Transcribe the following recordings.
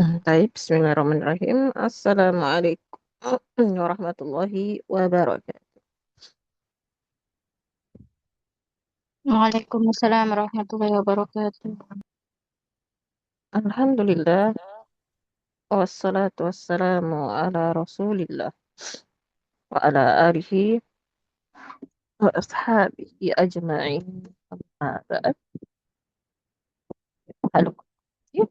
طيب بسم الله الرحمن الرحيم. السلام عليكم ورحمة الله وبركاته. وعليكم السلام ورحمة الله وبركاته. الحمد لله والصلاة والسلام على رسول الله وعلى آله وأصحابه أجمعين. أما بعد، حالكم كيف؟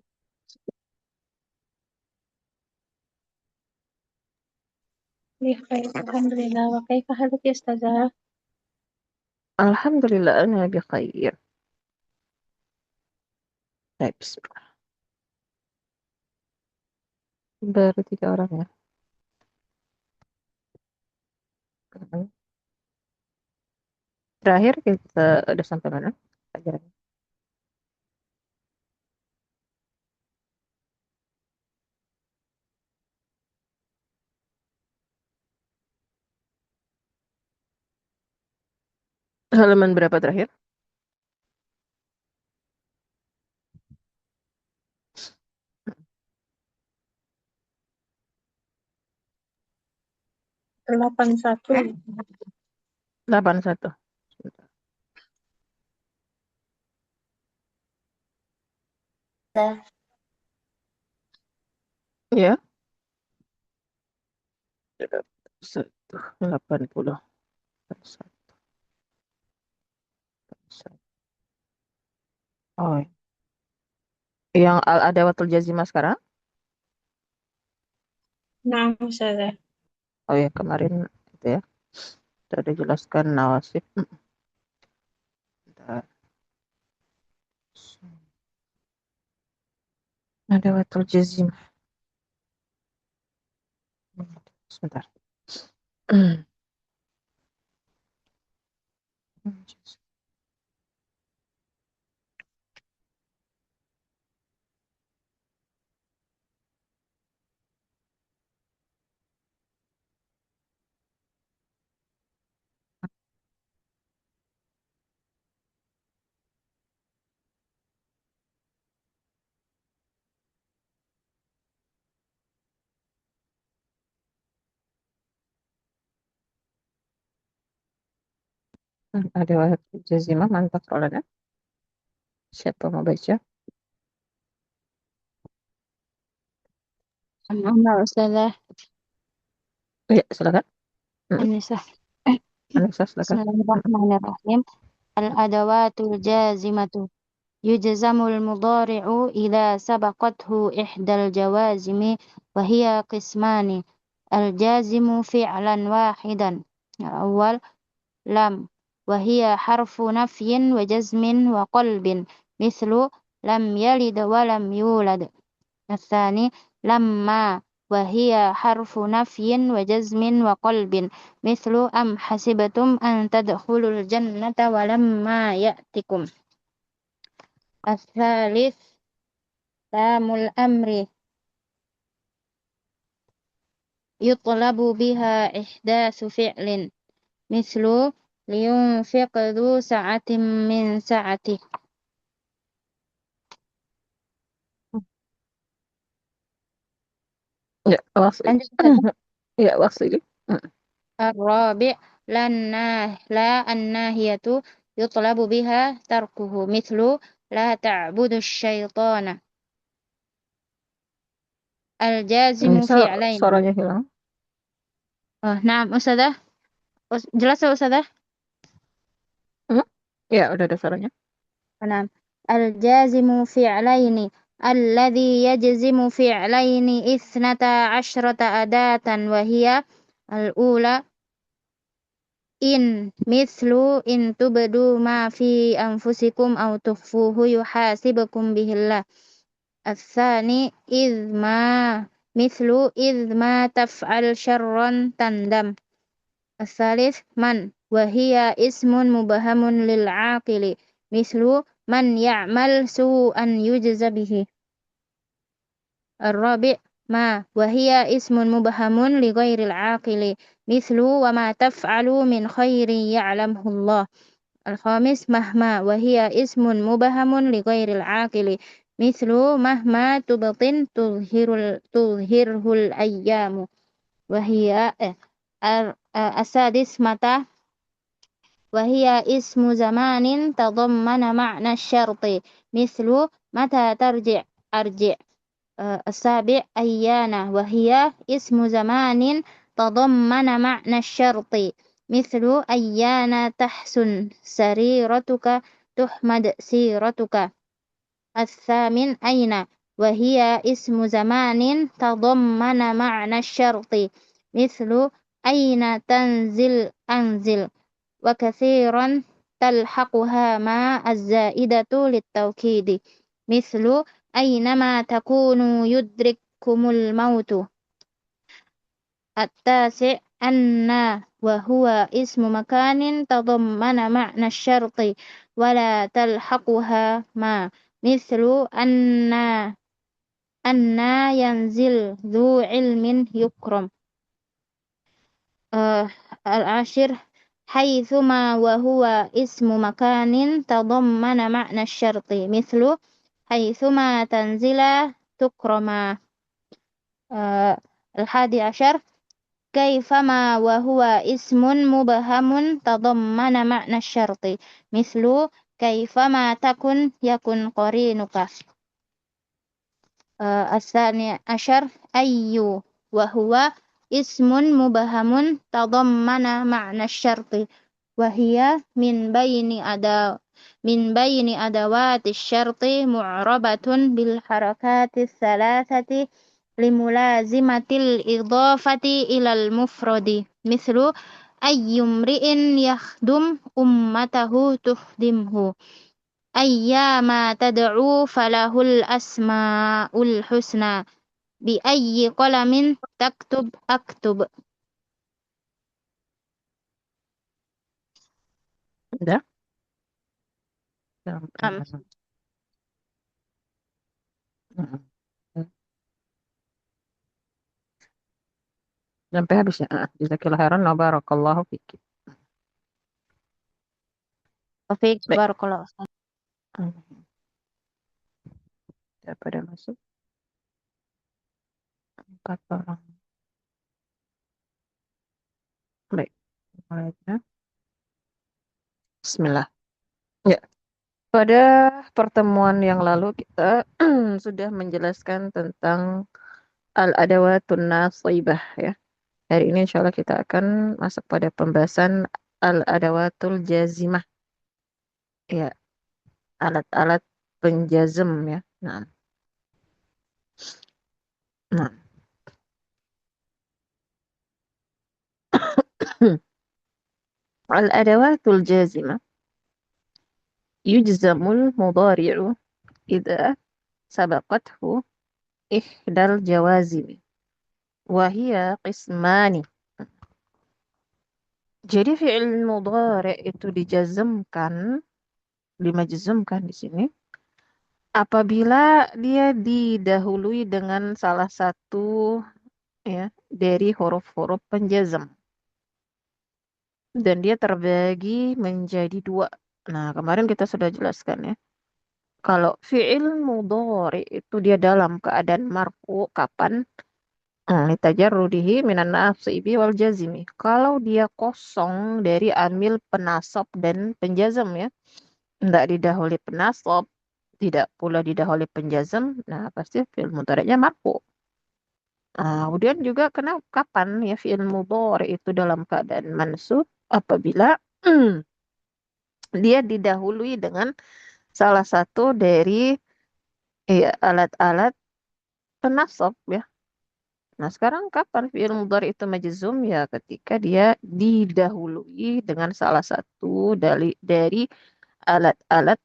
بخير الحمد لله. وكيف حالك يا أستاذة؟ الحمد لله أنا بخير. طيب بسم الله. Baru 3 orang ya. Terakhir kita udah sampai mana pelajaran? Halaman berapa terakhir? 81. 81. Sebentar. Ya, 180. Oh, yang al-adawatul jazimah sekarang? Nah, Ustazah. Oh ya, kemarin itu ya. Sudah dijelaskan nawasib. Bentar. Adawatul jazimah. Sebentar. Adawatul jazimah mantap soalnya. Siapa mau baca? Alhamdulillah Ustazah. Ya, silakan. Anissa. Anissa, silakan. Bismillahirrahmanirrahim. Al-adawatul jazimatu. Yujzamul mudari'u idha sabaqathu ihdal jawazimi wahia qismani. Al-jazimu fi'lan wahidan. Awal lam. Wahia harfu nafyin wa jazmin wa qalbin. Mithlu lam yalid wa lam yulad. الثاني لما وهي حرف نفي وجزم وقلب مثل أم حسبتم أن تدخلوا الجنة ولما يأتكم. الثالث لام الأمر يطلب بها إحداث فعل مثل لينفق ذو سعة من سعته. Ya, wasli. Ya, wasli. الرابع لا الناهية يطلب بها تركه مثل لا تعبد الشيطان. الجازم Misal فعلين. suaranya hilang. نعم أستاذة. jelas ya أستاذة. Hmm? Ya, udah ada suaranya. نعم. الجازم فعلين. الذي يجزم فعلين 12 أداة وهي الأولى إن مثل إن تبدوا ما في أنفسكم أو تخفوه يحاسبكم به الله. الثاني إذ ما تفعل شرا تندم. الثالث من وهي اسم مبهم للعاقل مثل من يعمل سوءا يجز به. الرابع ما وهي اسم مبهم لغير العاقل مثل وما تفعل من خير يعلمه الله. الخامس مهما وهي اسم مبهم لغير العاقل Mislu mahma tubtin tulhirhul ayyamu. Wahia asadis mata. Wahia ismu zamanin tadammana ma'na syarti. Mislu mata tarji' arji'. السابع أيانا وهي اسم زمان تضمن معنى الشرط مثل أيانا تحسن سريرتك تحمد سيرتك الثامن أين وهي اسم زمان تضمن معنى الشرط مثل أين تنزل أنزل وكثيرا تلحقها ما الزائدة للتوكيد مثل أينما تكونوا يدرككم الموت التاسع أن وهو اسم مكان تضمن معنى الشرط ولا تلحقها ما مثل أن ينزل ذو علم يكرم العاشر حيثما وهو اسم مكان تضمن معنى الشرط مثل حيثما تنزل تكرما الحادي عشر كيفما وهو اسم مبهم تضمن معنى الشرط مثل كيفما تكن يكن قرينك الثاني عشر أي وهو اسم مبهم تضمن معنى الشرط وهي من بين أدوات الشرط معربة بالحركات الثلاثة لملازمة الإضافة إلى المفرد مثل أي امرئ يخدم أمته تخدمه أيما تدعو فله الأسماء الحسنى بأي قلم تكتب أكتب Udah? أم Sampai habis ya. Jazakillah khairan wa barakallahu fiki. Taufik Baik. Barakallah. Sudah pada masuk 4 orang. Baik. Mulai ya. Bismillah. Ya, pada pertemuan yang lalu kita sudah menjelaskan tentang al-adawatun nasibah ya. Hari ini insya Allah kita akan masuk pada pembahasan al-adawatul jazimah. Ya, alat-alat penjazm ya. Nah. Al-adawatul jazimah yujzamul mudhari'u idza sabaqathu ihdal jawazim wa hiya qismani. Jadi fi'il mudhari' itu dimajzumkan di sini apabila dia didahului dengan salah satu ya dari huruf-huruf penjazm dan dia terbagi menjadi dua. Nah, kemarin kita sudah jelaskan ya. Kalau fi'il mudhari itu dia dalam keadaan marfu kapan? Litajarrudihi minan nasibi wal jazimi. Kalau dia kosong dari amil penasab dan penjazam ya. Tidak didahului penasab, tidak pula didahului penjazam, nah pasti fi'il mudhari'nya marfu. Kemudian juga kapan ya fi'il mudhari itu dalam keadaan mansub apabila dia didahului dengan salah satu dari ya, alat-alat penasab ya. Nah, sekarang kapan fi'il mudhari itu majzum ya ketika dia didahului dengan salah satu dari alat-alat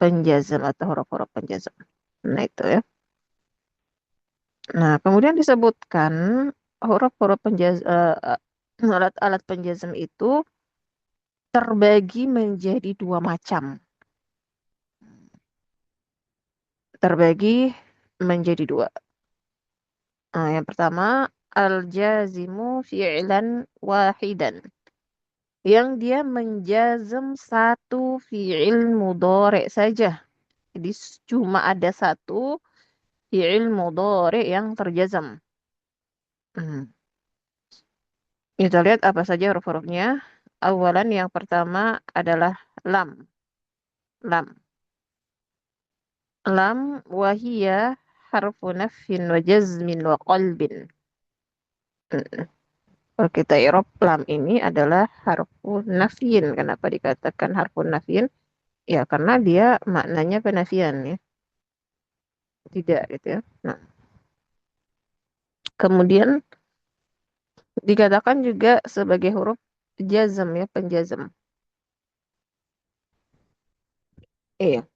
penjazam atau huruf-huruf penjazam. Nah, itu ya. Nah, kemudian disebutkan huruf-huruf alat-alat penjazam itu terbagi menjadi dua macam. Terbagi menjadi dua. Nah, yang pertama, al-jazimu fi'lan wahidan. Yang dia menjazm satu fi'il mudhari saja. Jadi cuma ada satu fi'il mudhari yang terjazam. Hmm. Kita lihat apa saja huruf-hurufnya. Awalan yang pertama adalah lam. Lam. Lam wahiyya harfu nafin wa jazmin wa qalbin. Hmm. Kalau kita i'rab lam ini adalah harfu nafin. Kenapa dikatakan harfu nafin? Ya karena dia maknanya penafian ya. Tidak gitu ya. Nah, kemudian dikatakan juga sebagai huruf jazm ya, penjazm. Iya.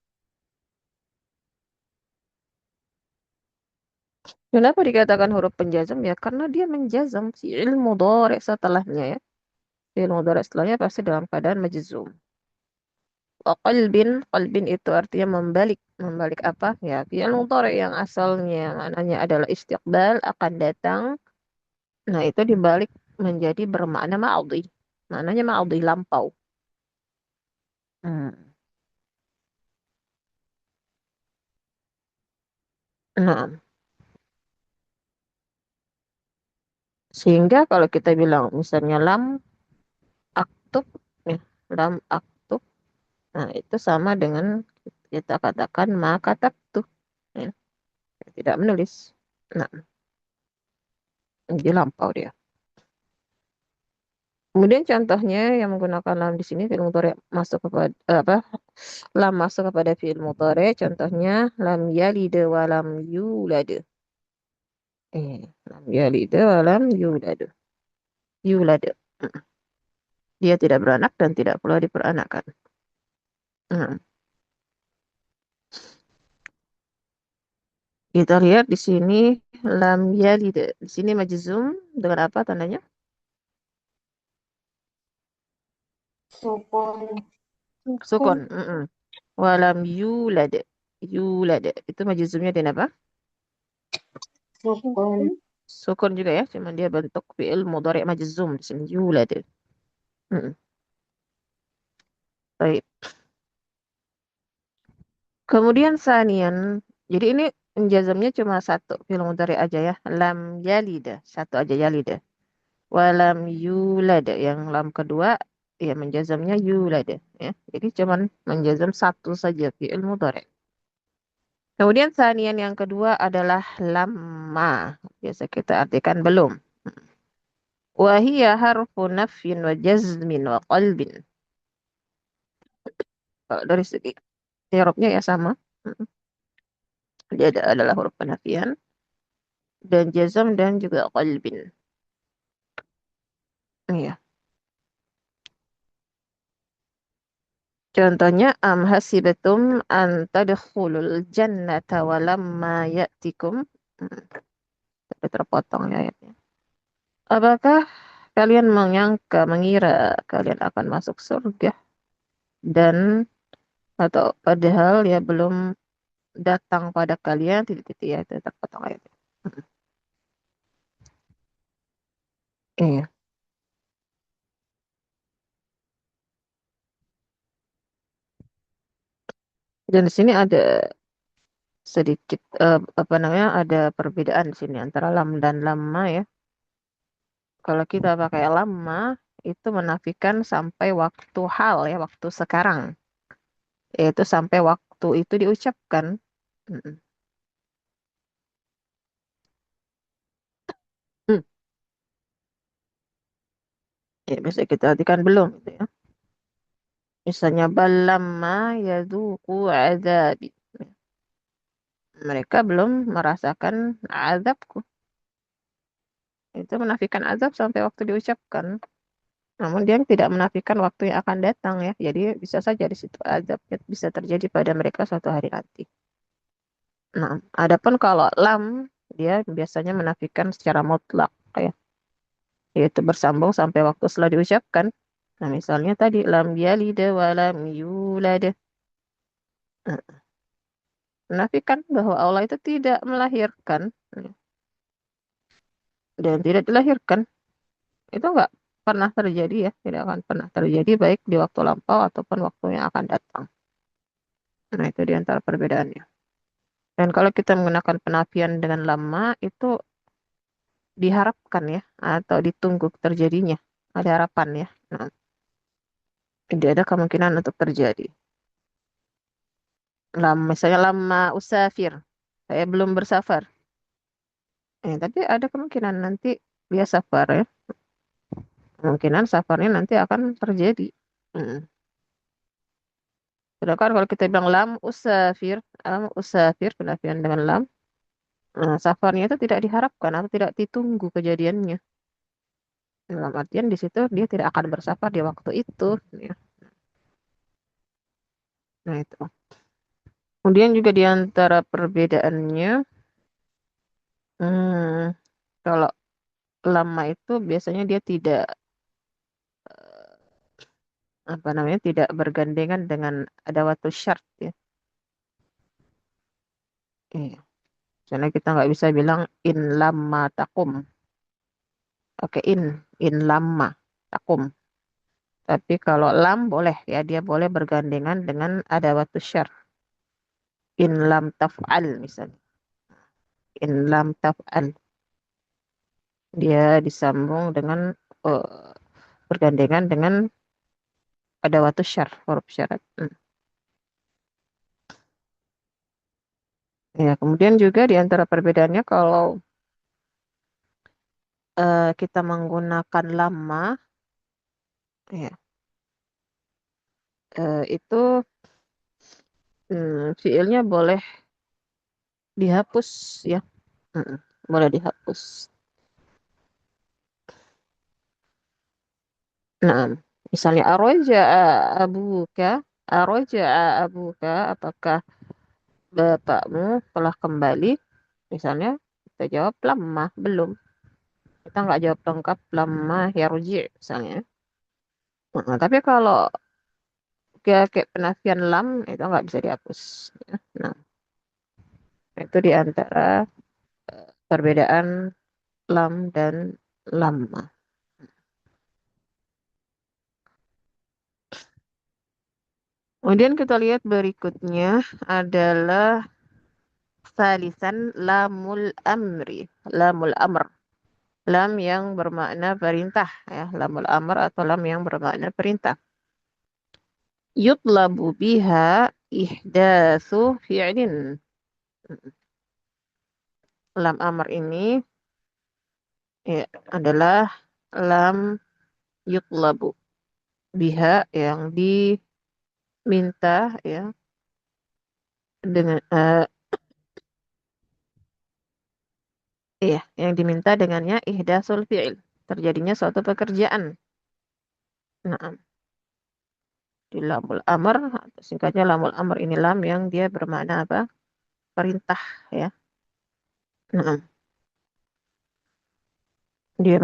Kenapa dikatakan huruf penjazm ya? Karena dia menjazm fi'il mudhari setelahnya ya. Fi'il mudhari setelahnya pasti dalam keadaan majzum. Wa qalbin, qalbin itu artinya membalik. Membalik apa? Ya, fi'il mudhari yang asalnya maknanya adalah istiqbal, akan datang. Nah, itu dibalik menjadi bermakna ma'adhi. Maknanya ma'adhi, lampau. Hmm. Nah, sehingga kalau kita bilang misalnya lam aktub, ya, lam aktub, nah itu sama dengan kita katakan ma katabtu, ya, tidak menulis. Nah, jadi lampau dia. Kemudian contohnya yang menggunakan lam di sini fi'il mudhari masuk kepada apa? Lam masuk kepada fi'il mudhari. Contohnya lam yalid wa lam yulad. Lam yalid wa lam yulad. Yulad. Dia tidak beranak dan tidak pula diperanakkan. Nah, kita lihat di sini lam yalid. Di sini majzum dengan apa tandanya? Sukun. Sukun. Sukun. Walam yulad. Yulad. Itu majzumnya dengan apa? Sukun. Sukun juga ya. Cuman dia bentuk fi'il mudhari' majzum di sini. Yulad. Mm-mm. Baik. Kemudian sanian. Jadi ini jazamnya cuma satu. Fi'il mudhari' aja ya. Lam yalid. Satu aja yalid. Walam yulad. Yang lam kedua ya menjazamnya yulad. Ya. Jadi cuman menjazam satu saja fi'il mudhari'. Kemudian sanian yang kedua adalah lama. Biasa kita artikan belum. Wahia harfu nafyin wa jazmin wa qalbin. Kalau dari segi i'rabnya ya sama. Mm. Dia adalah huruf penafian dan jazam dan juga qalbin. Iya. Contohnya am hasibatum an tadkhulul jannata wa lamma ya'tikum. Hmm, tapi terpotong ya ayatnya. Apakah kalian mengira kalian akan masuk surga dan atau padahal ya belum datang pada kalian titik-titik ya itu terpotong ayatnya. Hmm, iya. Dan di sini ada sedikit apa namanya ada perbedaan di sini antara lam dan lama ya. Kalau kita pakai lama itu menafikan sampai waktu hal ya, waktu sekarang. Yaitu sampai waktu itu diucapkan. Mm-mm. Hmm. Ya, bisa kita artikan belum gitu ya. Misalnya balamma yadhuku azabi. Mereka belum merasakan azabku. Itu menafikan azab sampai waktu diucapkan. Namun dia tidak menafikan waktu yang akan datang ya. Jadi bisa saja di situ azab bisa terjadi pada mereka suatu hari nanti. Nah, adapun kalau lam dia biasanya menafikan secara mutlak ya, yaitu bersambung sampai waktu setelah diucapkan. Nah, misalnya tadi lam yalid wa lam yulad. Nah, menafikan bahwa Allah itu tidak melahirkan dan tidak dilahirkan. Itu enggak pernah terjadi ya, tidak akan pernah terjadi baik di waktu lampau ataupun waktu yang akan datang. Nah, itu di antara perbedaannya. Dan kalau kita menggunakan penafian dengan lama, itu diharapkan ya, atau ditunggu terjadinya. Ada harapan ya. Nah, tidak ada kemungkinan untuk terjadi. Misalnya lama usafir, saya belum bersafar. Tapi ada kemungkinan nanti dia safar ya. Kemungkinan safarnya nanti akan terjadi. Mm. Sedangkan kalau kita bilang lam usafir, penafian dengan lam, nah, safarnya itu tidak diharapkan atau tidak ditunggu kejadiannya. Dalam artian di situ dia tidak akan bersafar di waktu itu. Ya. Nah itu. Kemudian juga di antara perbedaannya, hmm, kalau lama itu biasanya dia tidak apa namanya tidak bergandengan dengan ada waktu syarat ya. Iya. Karena kita nggak bisa bilang in lama takum. Oke, in lama takum. Tapi kalau lam boleh ya, dia boleh bergandengan dengan ada waktu syarat. In lam taf'al misalnya. In lam taf'al. Dia disambung dengan eh, bergandengan dengan ada waktu syarat, huruf syarat. Ya, kemudian juga di antara perbedaannya kalau kita menggunakan lama, ya, itu fiilnya boleh dihapus ya. Mm, boleh dihapus. Nah, misalnya abuka, aroja'a abuka, apakah bapakmu telah kembali? Misalnya kita jawab lama, belum. Kita nggak jawab lengkap lama yarji misalnya. Tapi kalau kayak penafian lam itu nggak bisa dihapus. Ya. Nah, itu di antara perbedaan lam dan lama. Kemudian kita lihat berikutnya adalah salisan lamul amri. Lamul amr. Lam yang bermakna perintah. Ya. Lamul amr atau lam yang bermakna perintah. Yutlabu biha ihdatsu fi'lin. Lam amr ini ya, adalah lam yutlabu biha yang diminta ya dengan iya yang diminta dengannya ihdasul fi'il terjadinya suatu pekerjaan. Nah, di lamul amr atau singkatnya lamul amr ini lam yang dia bermakna apa? Perintah ya. Nah, dia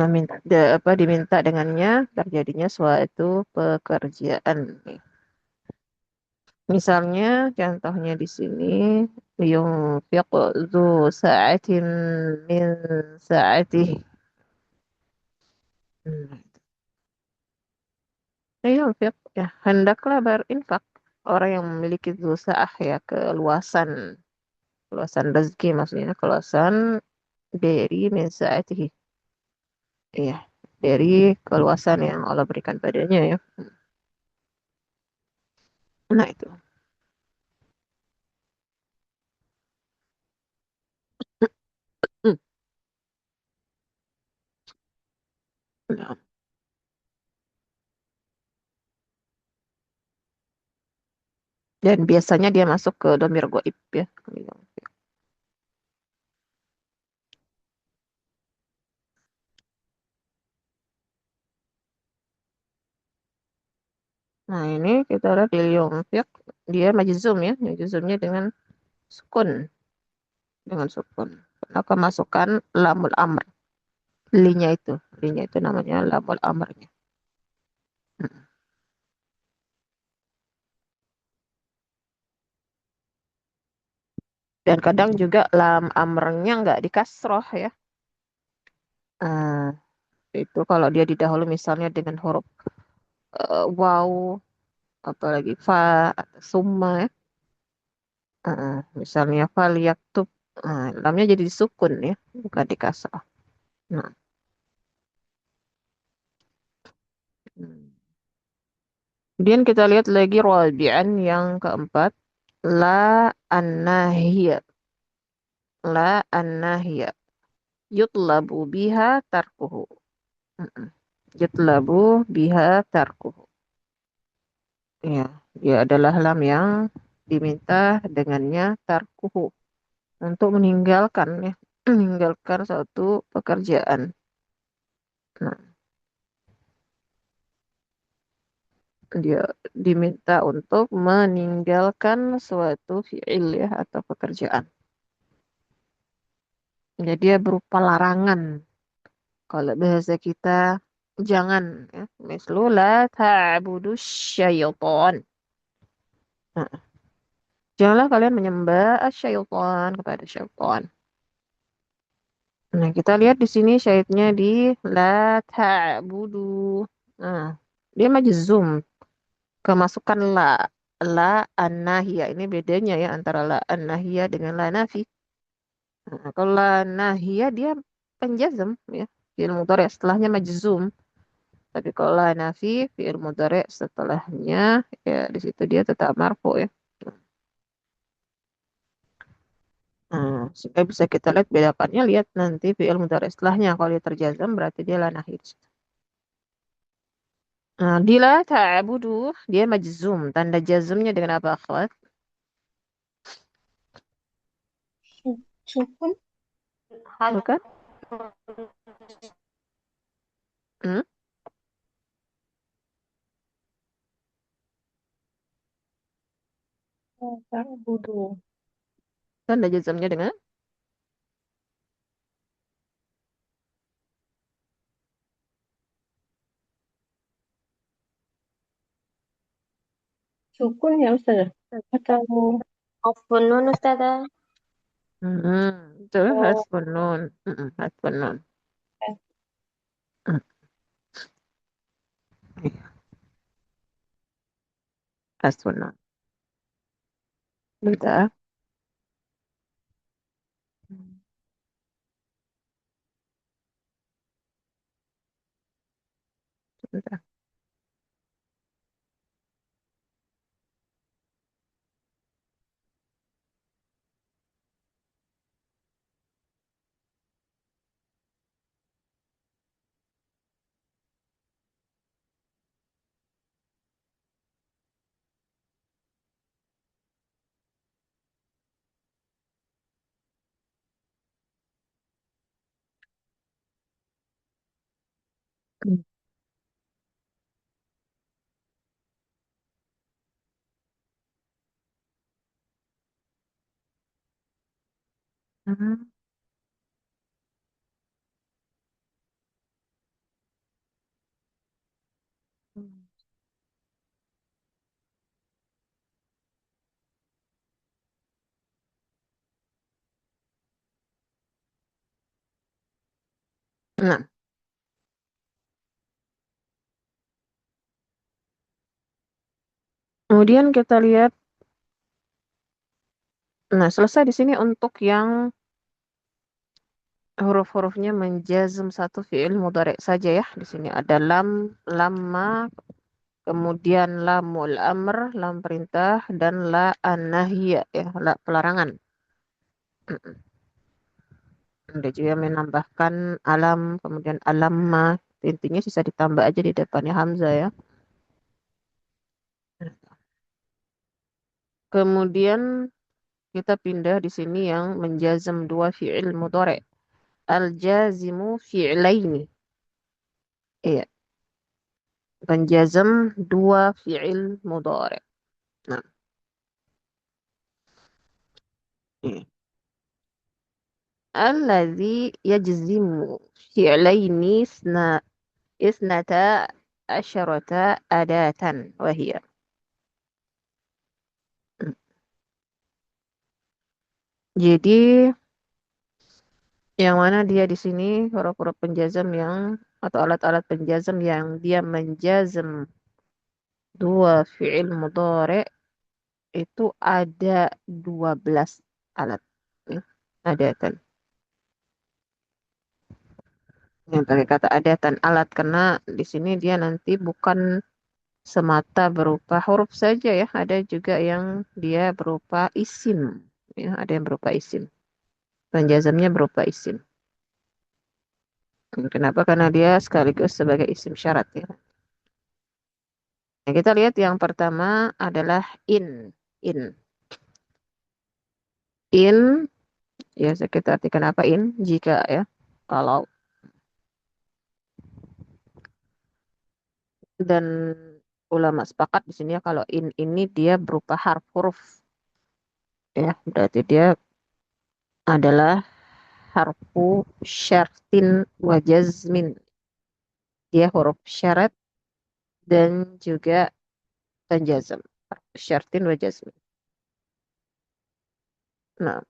diminta dengannya terjadinya suatu pekerjaan. Misalnya contohnya di sini yunfiq zu sa'atin min sa'atih. Hmm. Yunfiq ya hendaklah berinfak orang yang memiliki zu sa'ah ya keluasan rezeki maksudnya keluasan dari min sa'atih. Iya, dari keluasan yang Allah berikan padanya ya. Nah itu. Hmm. Nah, dan biasanya dia masuk ke domir goib ya. Nah ini kita lihat di yunfiq dia majzum ya. Majzumnya sukun. Dengan sukun. Karena kemasukan lamul amr. Linya itu. Linya itu namanya lamul amrnya. Hmm. Dan kadang juga lam amrnya nggak dikasroh ya. Nah, itu kalau dia didahului misalnya dengan huruf waw, apalagi fa, atau summa ya. Misalnya falyaktub, lamnya jadi disukun ya, bukan dikasrah. Nah, hmm. Kemudian kita lihat lagi rabi'an yang keempat, la annahiyah. La annahiyah. Yutlabu biha tarkuhu. Mm-mm. Yutlabu biha tarkuhu. Ya, dia adalah lam yang diminta dengannya tarkuhu. Untuk meninggalkan ya. Meninggalkan suatu pekerjaan. Nah, dia diminta untuk meninggalkan suatu fi'il ya atau pekerjaan. Jadi dia berupa larangan. Kalau bahasa kita jangan ya. Mislu la ta'budu syaitan. Nah, janganlah kalian menyembah syaitan kepada syaitan. Nah, kita lihat di sini syaitnya di la ta'budu. Nah, dia majzum. Kemasukan la. La an-nahiyah. Ini bedanya ya antara la an-nahiyah dengan la nafi. Nah, kalau la nahiyah dia penjazm ya. Fi'il mudhari setelahnya majzum. Tapi kalau la nafi fi'il mudhari setelahnya ya di situ dia tetap marfu ya. Nah, supaya bisa kita lihat bedakannya, lihat nanti fi'il mudhari setelahnya. Kalau dia terjazam berarti dia la nahi. Nah, di la ta'budu dia majzum. Tanda jazmnya dengan apa akhwat? Sukun. Bukan? Hmm? Ta'budu. Tanda jazmnya dengan Sukun ya Ustazah? Atau Afun nun Ustazah? itu Oh, hasbun nun. Hasbun nun. eh, Hmm, iya, hasbun nun. Bentar. Bentar. Hmm. Nah, kemudian kita lihat, nah selesai di sini untuk yang huruf-hurufnya menjazm satu fi'il mudhari saja ya. Di sini ada lam, lamma, kemudian lamul amr, lam perintah, dan la an-nahiyah ya, la pelarangan. Mm-mm. Dia juga menambahkan alam, kemudian alamma. Intinya sisa ditambah aja di depannya hamzah ya. Kemudian kita pindah di sini yang menjazm dua fi'il mudhari. Al-jazimu fi'laini. Iya, menjazm dua fi'il mudhari. Nah, iya. الذي يجزم فعلين اثنتا عشرة أداة وهي. Jadi yang mana dia di sini huruf-huruf penjazam yang atau alat-alat penjazam yang dia menjazam dua fi'il mudhari itu ada 12 alat. Ya, adatan. Yang pakai kata adatan alat karena di sini dia nanti bukan semata berupa huruf saja ya, ada juga yang dia berupa isim. Ya, ada yang berupa isim. Penjazamnya berupa isim. Kenapa? Karena dia sekaligus sebagai isim syarat ya. Nah, kita lihat yang pertama adalah in. In. In, ya kita artikan apa in? Jika ya. Kalau. Dan ulama sepakat di sini ya kalau in ini dia berupa harf huruf. Ya, berarti dia adalah harfu syartin wa jazmin. Dia huruf syarat dan juga penjazam. Harfu syartin wa jazmin. Nah,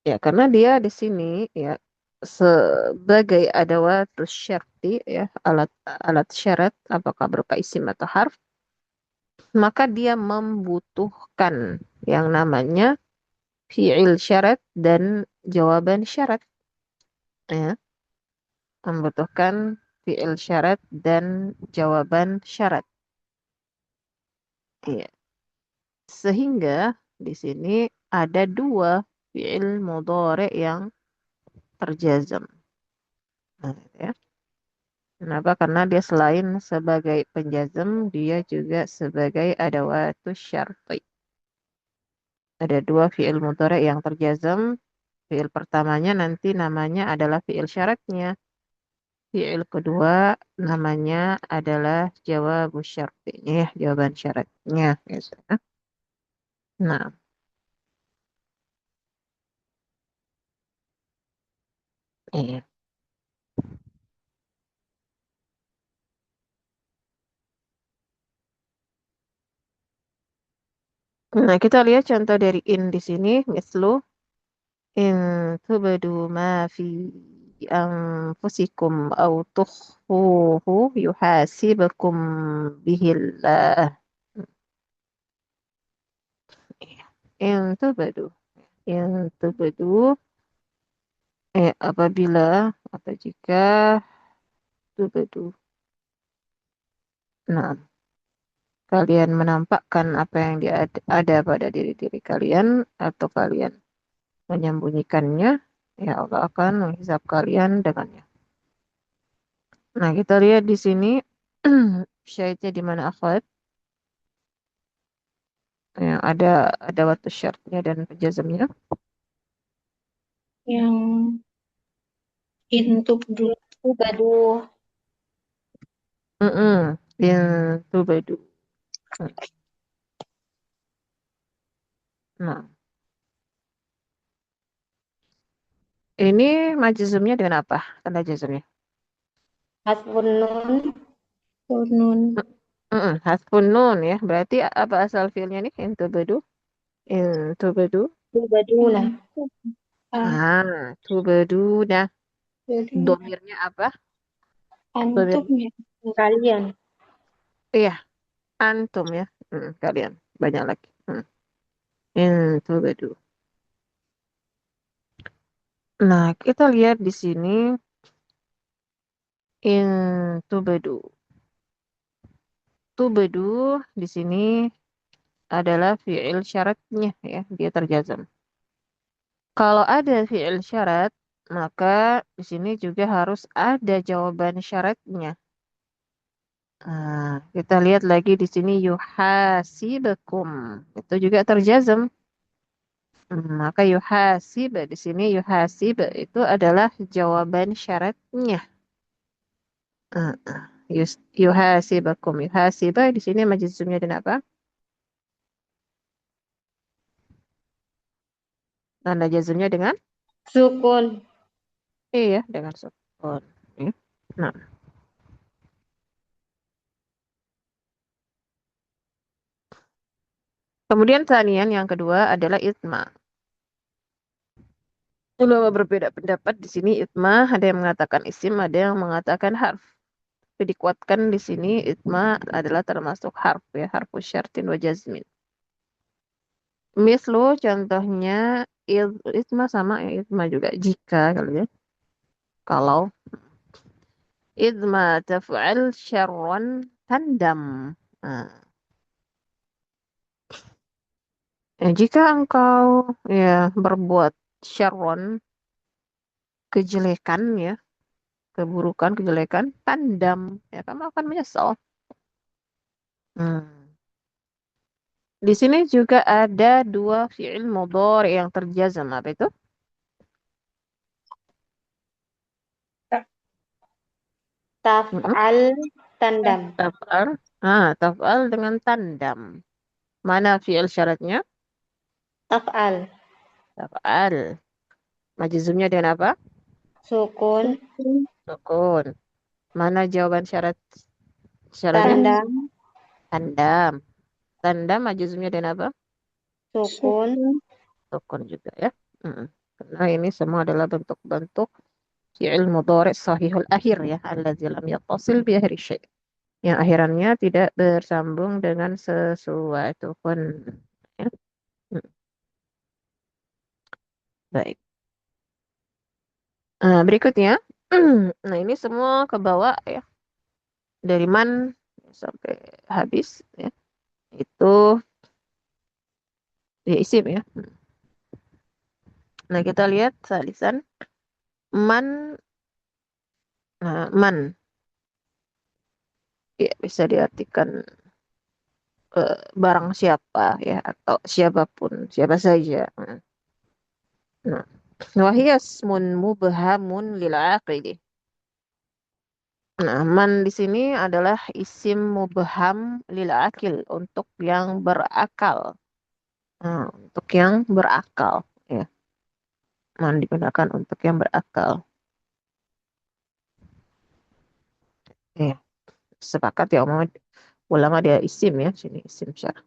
ya, karena dia di sini ya sebagai adawatus syarti ya alat alat syarat apakah berupa isim atau harf maka dia membutuhkan yang namanya fiil syarat dan jawaban syarat ya membutuhkan fiil syarat dan jawaban syarat ya sehingga di sini ada dua fiil mudhari yang terjazam. Nah, ya. Kenapa? Karena dia selain sebagai penjazam, dia juga sebagai adawatus syarti. Ada dua fi'il mudhari yang terjazam. Fi'il pertamanya nanti namanya adalah fi'il syaratnya. Fi'il kedua namanya adalah jawab syartinya, ya, jawaban syaratnya. Gitu. Nah, iya. Nah, kita lihat contoh dari in di sini, mislu in tubadu ma fi anfusikum au tukhfuhu yuhasibukum bihillah. In tubadu. In tubadu apabila atau jika tubadu. Nah, kalian menampakkan apa yang ada pada diri-diri kalian atau kalian menyembunyikannya, ya Allah akan menghisap kalian dengannya. Nah, kita lihat di sini syahidnya di mana akhwat? Ya, ada waktu syaratnya dan penjazamnya. Yang intubadu Mm-mm. Itu badu. Nah, ini majazumnya dengan apa? Tanda jazumnya. hasbun nun nun Hasbun nun ya. Berarti apa asal fiilnya nih? Itu badu. Itu badu. tubaduna Itu badu. Nah, jadi domirnya apa? antum Domirnya. ya kalian Iya, antum ya. Kalian. Banyak lagi. Itu badu. Nah, kita lihat di sini. Itu badu. Tubedu di sini adalah fi'il syaratnya ya, dia terjazam. Kalau ada fi'il syarat, maka di sini juga harus ada jawaban syaratnya. Nah, kita lihat lagi di sini yuhasibakum. Itu juga terjazam. Maka yuhasib di sini yuhasib itu adalah jawaban syaratnya. Uh, yuhasibakum. Yuhasiba di sini majzumnya dengan apa? Tanda jazmnya dengan sukun iya, dengan sukun. Ya. Nah, kemudian tanian yang kedua adalah itma. Ulama berbeda pendapat di sini itma, ada yang mengatakan isim, ada yang mengatakan harf. Tapi dikuatkan di sini itma adalah termasuk harf ya, harfu syartin wa jazmin. Mislu contohnya isma sama ya, isma juga jika kali ya. Kalau idma taf'al syarran tandam. Nah, jika engkau ya berbuat syarron kejelekan ya, keburukan, kejelekan, tandam ya kamu akan menyesal. Hmm. Di sini juga ada dua fi'il mudhari yang terjazam apa itu? Mm-mm. Taf'al tandam. Taf'al. Taf'al dengan tandam. Mana fi'il syaratnya? Taf'al. Taf'al. Majzumnya dengan apa? Sukun. Sukun. Mana jawaban syaratnya? Tandam. Tandam. Tandam majzumnya dengan apa? Sukun. Sukun juga ya. Mm-mm. Karena ini semua adalah bentuk-bentuk fi'il mudhari' sahihul akhir ya, allazi lam yattasil bi akhiri syai'. Yang akhirannya tidak bersambung dengan sesuatu pun. Ya. Mm. Baik. Berikutnya, nah ini semua ke bawah ya, dari man sampai habis ya. Itu ya isim ya. Nah kita lihat salisan man, man ya bisa diartikan barang siapa ya atau siapapun, siapa saja. Nah, wahiyya ismun mubhamun lil aqili. Nah, man di sini adalah isim mubham lil akil untuk yang berakal. Untuk yang berakal ya. Man digunakan untuk yang berakal. Ya, sepakat ya ulama dia isim ya, sini isim syar.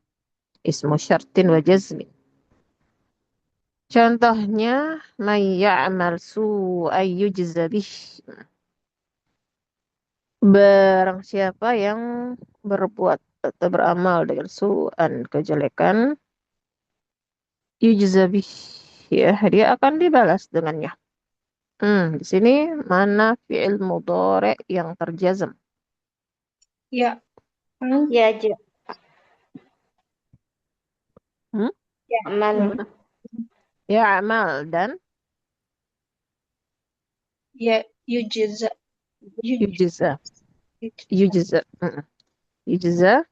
Ismu syartin wa jazmin. Contohnya may ya'mal su'ay yujza bih. Barang siapa yang berbuat atau beramal dengan su'an kejelekan, yujza bih. Ya, dia akan dibalas dengannya. Di sini mana fi'il mudhari yang terjazam? Ya. Ya, Hmm? Ya'mal. Gimana? Ya, amal dan Ya, yujza. yujza. Yujza. Yujza.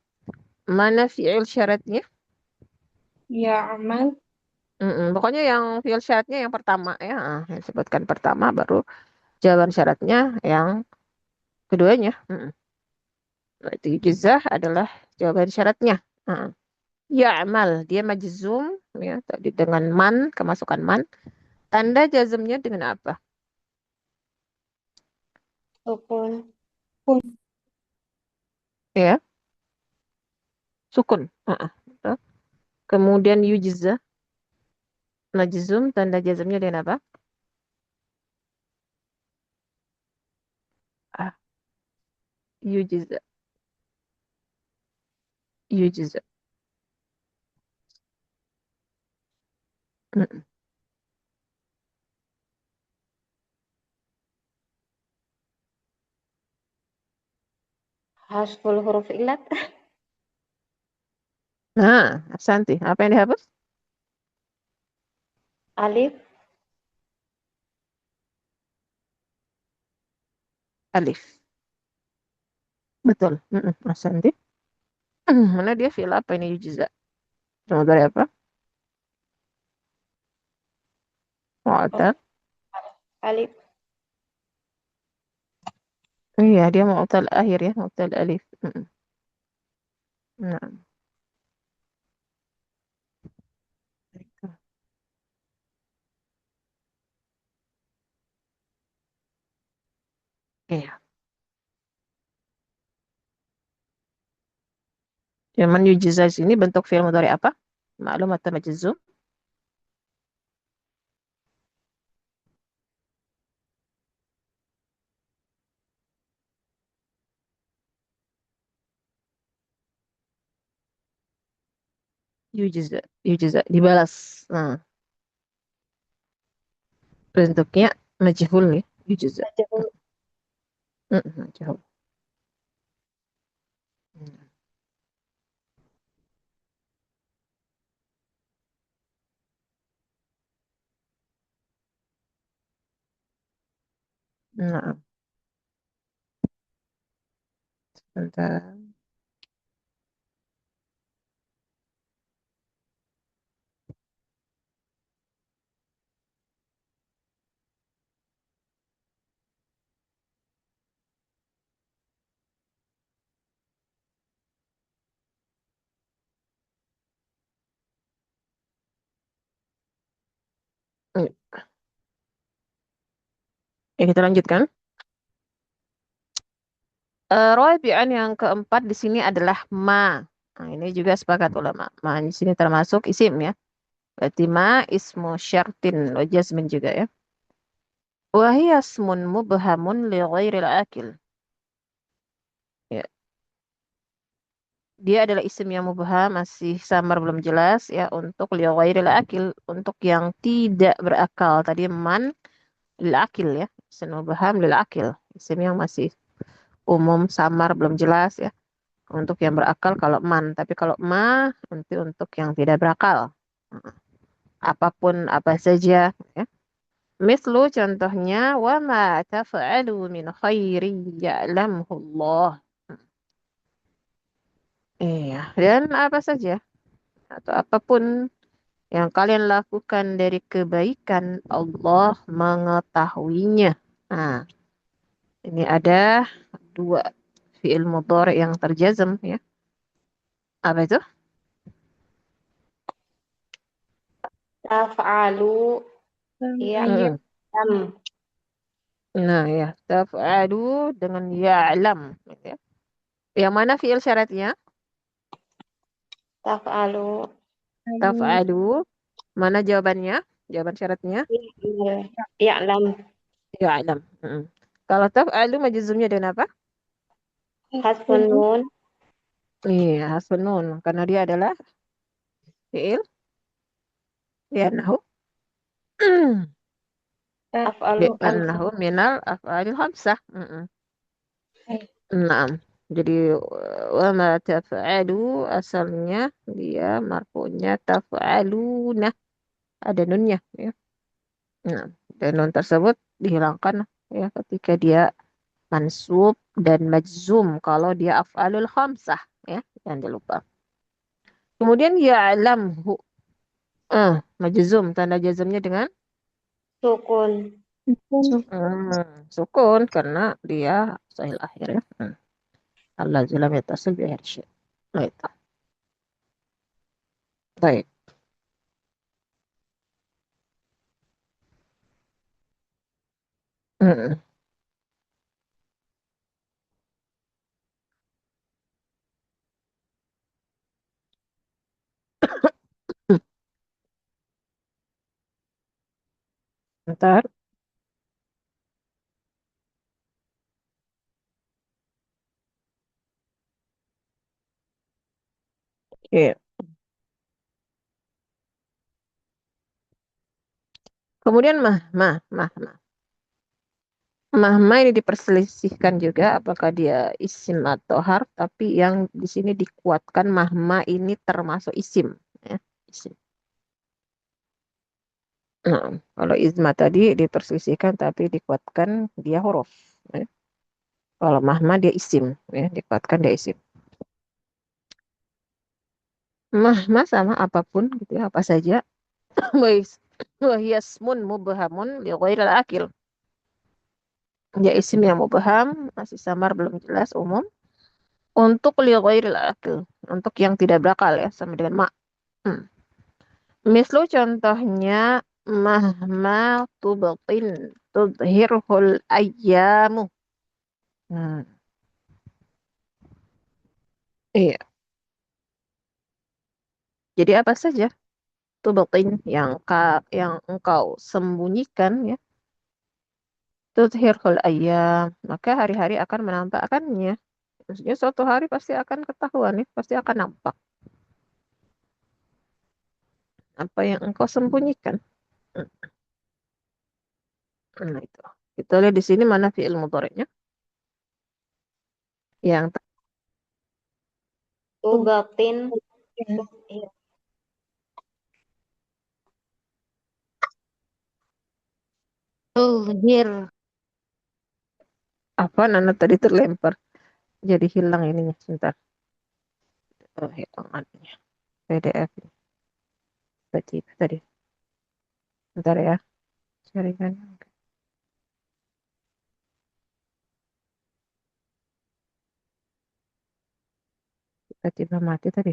Mana fi'il syaratnya? Ya'mal. Pokoknya yang fi'il syaratnya yang pertama ya. Yang sebutkan pertama baru jawaban syaratnya yang keduanya. Berarti yujza adalah jawaban syaratnya. Heeh. Ya, amal. Dia majzum ya tadi dengan man, kemasukan man. Tanda jazmnya dengan apa? Sukun. Ya, sukun. Betul. Kemudian yujza, majzum, tanda jazmnya dengan apa? Ah, yujza, yujza. Mm-mm. Hasful huruf ilat. Nah, Santi, apa yang dihapus? Alif. Alif. Betul. Santi. Mana dia fi'il apa ini yujza? Cuma dari apa? Mu'tal. Alif. Iya, dia mu'tal akhir ya, mu'tal alif. Nah, iya. Cuman yujza sini bentuk fi'il mudhari apa? Maklum atau majzum? Yujza, yujza, dibalas. Nah, bentuknya majhul nih, yujza. Majhul. Majhul. Nah, sebentar. Ya, kita lanjutkan. Rabi'an yang keempat di sini adalah ma. Nah, ini juga sepakat ulama. Ma di sini termasuk isim ya. Berarti ma ismu syartin wa jazmin juga ya. Wa hiya ismun mubhamun li ghairil akil. Ya, dia adalah isim yang mubham masih samar belum jelas ya untuk li ghairil akil, untuk yang tidak berakal. Tadi man lil akil ya. Isim mubham lil akil. Isim yang masih umum samar belum jelas ya. Untuk yang berakal kalau man, tapi kalau ma nanti untuk yang tidak berakal. Apapun apa saja ya. Mislu contohnya wa ma taf'alu min khairin ya'lamhu Allah. Iya, dan apa saja atau apapun yang kalian lakukan dari kebaikan Allah mengetahuinya. Nah, ini ada dua fi'il mudhari yang terjazm ya. Apa itu? Taf'alu Iya. ya'lam. Nah ya, taf'alu dengan ya'lam. Gitu ya. Yang mana fi'il syaratnya? Taf'alu Taf'alu. Mana jawabannya? Jawaban syaratnya? ya'lam. Ya'lam. Kalau taf'alu majzumnya dengan apa? Hasbun nun. Iya, hasbun nun. Karena dia adalah fi'il. Li'annahu. Af'alu khamsah. Li'annahu minal af'alil khamsah. Naam. Jadi wa ma taf'alu asalnya dia marfu'nya taf'aluna. Ada nunnya ya. Nah, dan nun tersebut dihilangkan ya ketika dia mansub dan majzum kalau dia af'alul khamsah ya, jangan dilupa. Kemudian ya'lamhu. Majzum tanda jazmnya dengan Sukun. sukun karena dia sahil akhir ya. Allah lam yattasil bi akhir syai'. Baik. Baik. Hmm. Bentar. Oke. Kemudian mah ini diperselisihkan juga apakah dia isim atau harf, tapi yang di sini dikuatkan mahma ini termasuk isim ya, isim. Nah, kalau izma tadi diperselisihkan tapi dikuatkan dia huruf ya. Kalau mahma dia isim ya, dikuatkan dia isim. Mahma sama apapun gitu ya, apa saja. Wahyasmun mubhamun li ghairil akil. Dia isim yang mubham, masih samar belum jelas umum. Untuk li ghairil akil, untuk yang tidak berakal ya, sama dengan ma. Hmm. Mislu contohnya mahma tubqin tudhirhul ayyamu. Hmm. Iya. Jadi apa saja tubqin yang engkau sembunyikan ya. Tudhirhul ayyam, maka hari-hari akan menampakkannya. Maksudnya suatu hari pasti akan ketahuan ya, pasti akan nampak. apa yang engkau sembunyikan. Nah, itu. Kita lihat di sini mana fi'il mudhari'nya. Yang Tu batin. Iya. Tuzhir. apa Nana tadi terlempar. Jadi hilang ininya. Sebentar. Oh, hilang anunya. PDF. Tiba-tiba tadi. Bentar ya. Cari kan. Tiba-tiba mati tadi.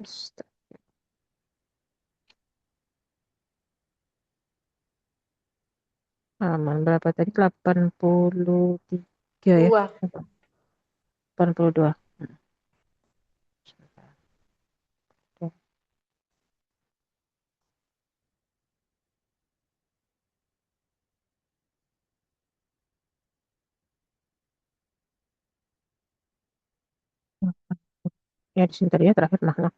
Astaga. Halaman berapa tadi? 83 ya. Dua. 82. Ya di sini tadi ya terakhir nah.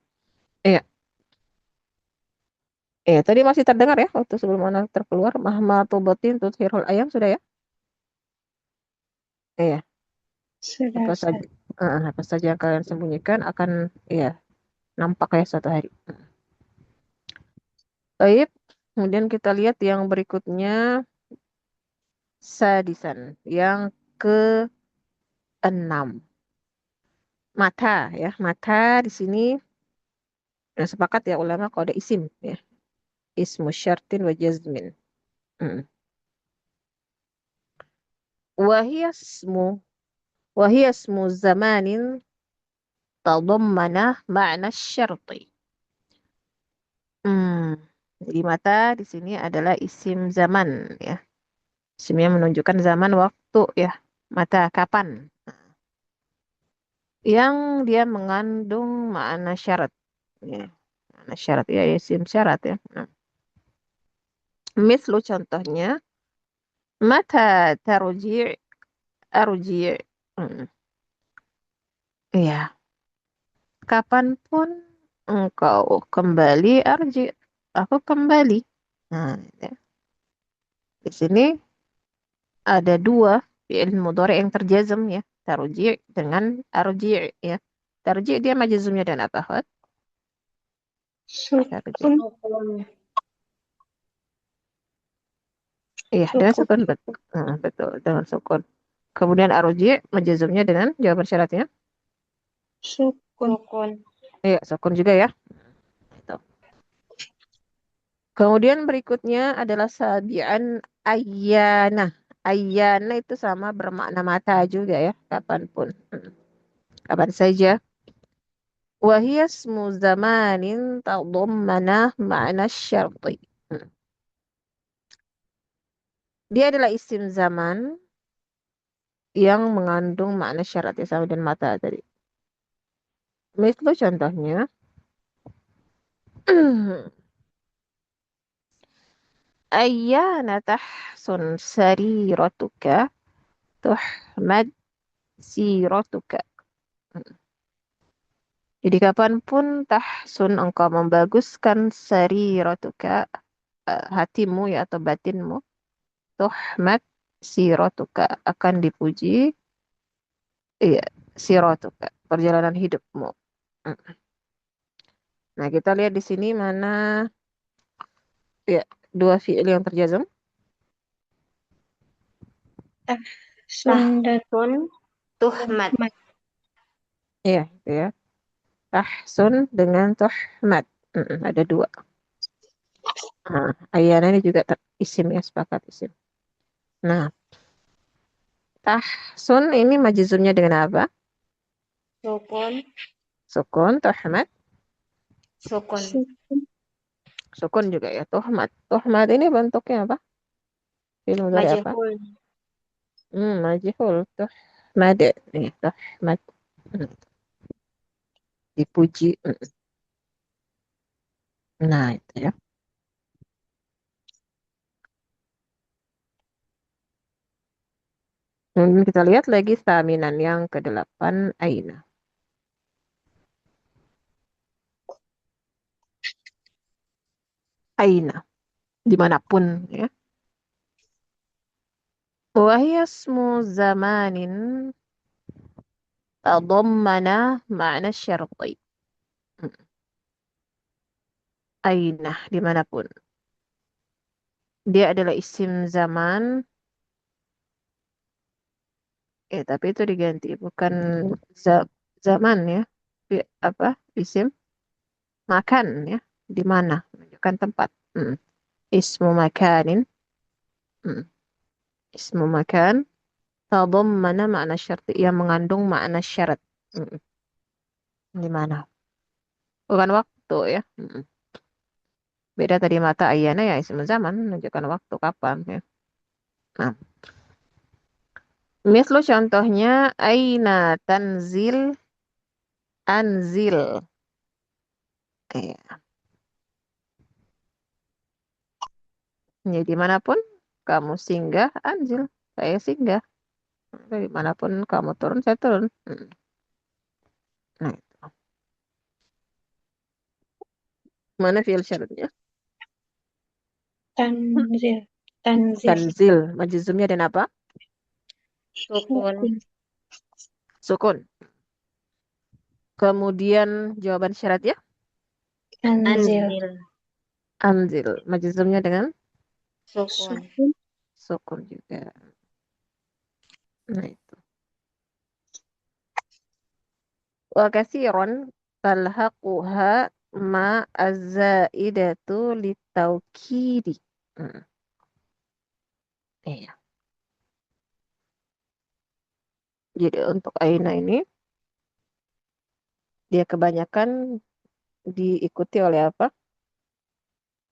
Iya. Iya, tadi masih terdengar ya waktu sebelum anak terkeluar mahma tubatin tuthirul ayam sudah ya? Iya, Sudah, apa Ustaz. saja apa saja yang kalian sembunyikan akan ya nampak ya suatu hari. Baik, kemudian kita lihat yang berikutnya sadisan yang keenam. Mata ya, mata di sini sepakat ya ulama kalau ada isim ya. Ismu syartin wa jazmin. Mm. Wahiyasmu wahiyasmu zamanin tadammana ma'na syarti. Hmm. Jadi mata di sini adalah isim zaman ya. Isimnya menunjukkan zaman waktu ya. Mata kapan? Yang dia mengandung makna syarat. Ya. Makna syarat ya isim syarat ya. Nah. Mislu contohnya mata tarji' arji'. Hmm. Ya, kapanpun engkau kembali arji, aku kembali. Nah, ya. Di sini ada dua fi'il mudhari yang terjazm ya. Tarji' dengan arji' ya. Tarji' dia majazumnya dan apa? Hot? Tarji'. Sukun. Iya, dengan Sukun. sukun betul. Betul, dengan sukun. Kemudian arji' majazumnya dengan jawaban syaratnya. Sukun. Sukun. Iya, sukun juga ya. Itu. Kemudian berikutnya adalah sabian ayyana. Ayyana itu sama bermakna mata juga ya, kapanpun. Kapan saja. Wahia ismu zamanin tadammana ma'na syarti. Dia adalah isim zaman yang mengandung makna syarat ya sama dan mata tadi. Misal contohnya, ayyana tahsun sariratuka tuhmad siratuka. Jadi kapanpun tahsun engkau membaguskan sariratuka hatimu ya atau batinmu tuhmad siratuka akan dipuji iya siratuka perjalanan hidupmu. Mm. Nah, kita lihat di sini mana ya dua fiil yang terjazam. Tahsun dan tuhmat. Iya, itu ya. Tahsun dengan tuhmad. Ada dua. Nah, ayana ini juga isim ya, sepakat isim. Nah, tahsun ini majzumnya dengan apa? Sukun. Sukun, tuhmad. Sukun. Sukun juga ya, tuhmad. Tuhmad ini bentuknya apa? Fi'il mudhari apa? Majhul. Majhul. Tuhmad. Nih, tuhmad. Hmm, Dipuji. Nah, itu ya. Kita lihat lagi staminan yang ke-8 aina. Aina, dimanapun ya. Wahya ismu zamanin tadammana ma'na syarti. Hmm. Aina, dimanapun. Dia adalah isim zaman, tapi itu diganti, bukan zaman ya. Apa, isim makan ya. Di mana, menunjukkan tempat. Hmm. Ismu makanin. Hmm. Ismu makan. Tadammana makna syarti, yang mengandung makna syarat. Hmm. Di mana? Bukan waktu ya. Hmm. Beda tadi mata ayana ya isim zaman, menunjukkan waktu kapan ya. Nah, mislu contohnya aina tanzil anzil. Ya. Jadi dimanapun kamu singgah, anzil. Saya singgah. Dimanapun kamu turun, saya turun. Hmm. Nah, mana fi'il syaratnya? Tanzil. Tanzil. Tanzil. Majzumnya dan apa? Sukun. Sukun. Kemudian jawaban syaratnya? Anzil. Anzil. Majzumnya dengan Sukun. sukun juga. Nah, itu. Wa katsiran talhaquha ma az-zaidatu litaukidi. Hmm. Iya. Jadi untuk aina ini dia kebanyakan diikuti oleh apa?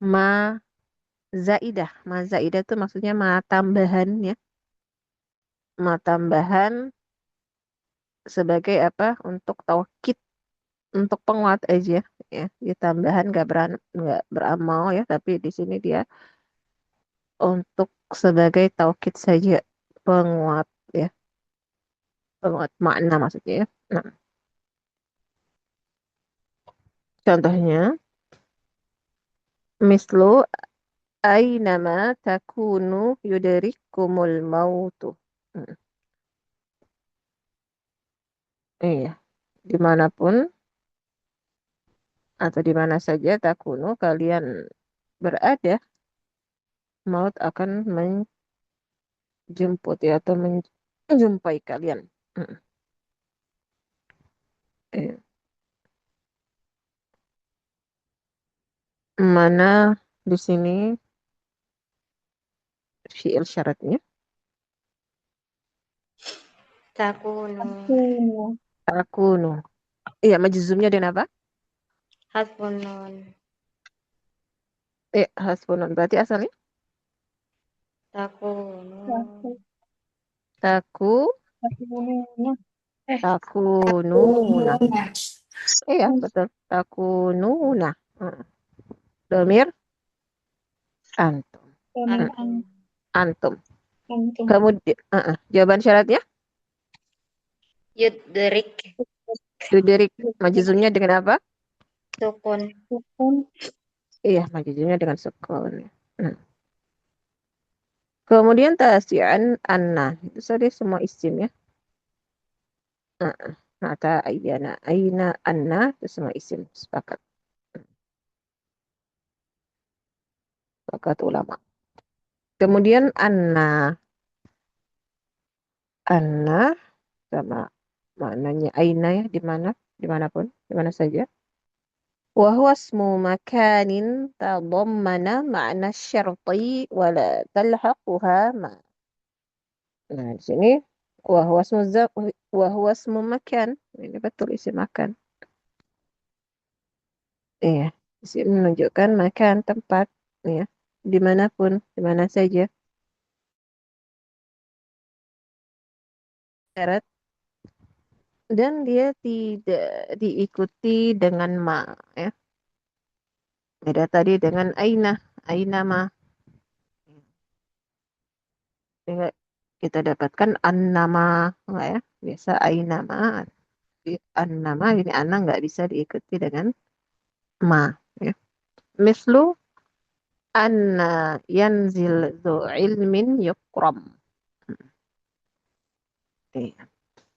Ma zaidah. Ma zaidah itu maksudnya ma tambahan ya. Ma tambahan sebagai apa? Untuk taukid, untuk penguat aja ya. Dia tambahan nggak beramal ya, tapi di sini dia untuk sebagai taukid saja, penguat ya, penguat makna maksudnya ya. Nah, contohnya mislu ainama takunu yudrikumul mautu. Hmm. Iya, dimanapun atau di mana saja takunu kalian berada, maut akan menjemput ya, atau menjumpai kalian. Mm. Eh, Mana di sini fiil syaratnya? Takunu. Takunu. Iya, majzumnya dengan apa? Hasbun nun. Hasbunun. Berarti asalnya Takunu. taku Takununa. takununa. Iya, betul. Takununa. Mm. Domir antum. Mm. Antum. Antum. Antum. Kemudian jawaban syaratnya Yudrik. Yudirik. Majzumnya dengan apa? Sukun. Sukun. Iya, majzumnya dengan sukun. Mm. Kemudian tasian anna. Itu tadi semua isim ya. Mata ayyana aina anna itu semua isim. Sepakat. Sepakat ulama. Kemudian anna. Anna sama maknanya aina ya, di mana, dimanapun, di mana saja. Wa huwa ismu makanin tadammana ma'na syarti wa la talhaquha ma. Nah, di sini wa huwa ismu wa huwa ismu makan. Ini betul isim makan. Iya, di sini menunjukkan makan tempat ya, dimanapun, di mana saja. Syarat dan dia tidak diikuti dengan ma ya. Beda tadi dengan aina, aina ma. Sehingga kita dapatkan an-nama enggak ya? Biasa aina-ma, an-nama ini ana nggak bisa diikuti dengan ma ya. Mislu anna yanzil dzu ilmin yukram. Iya.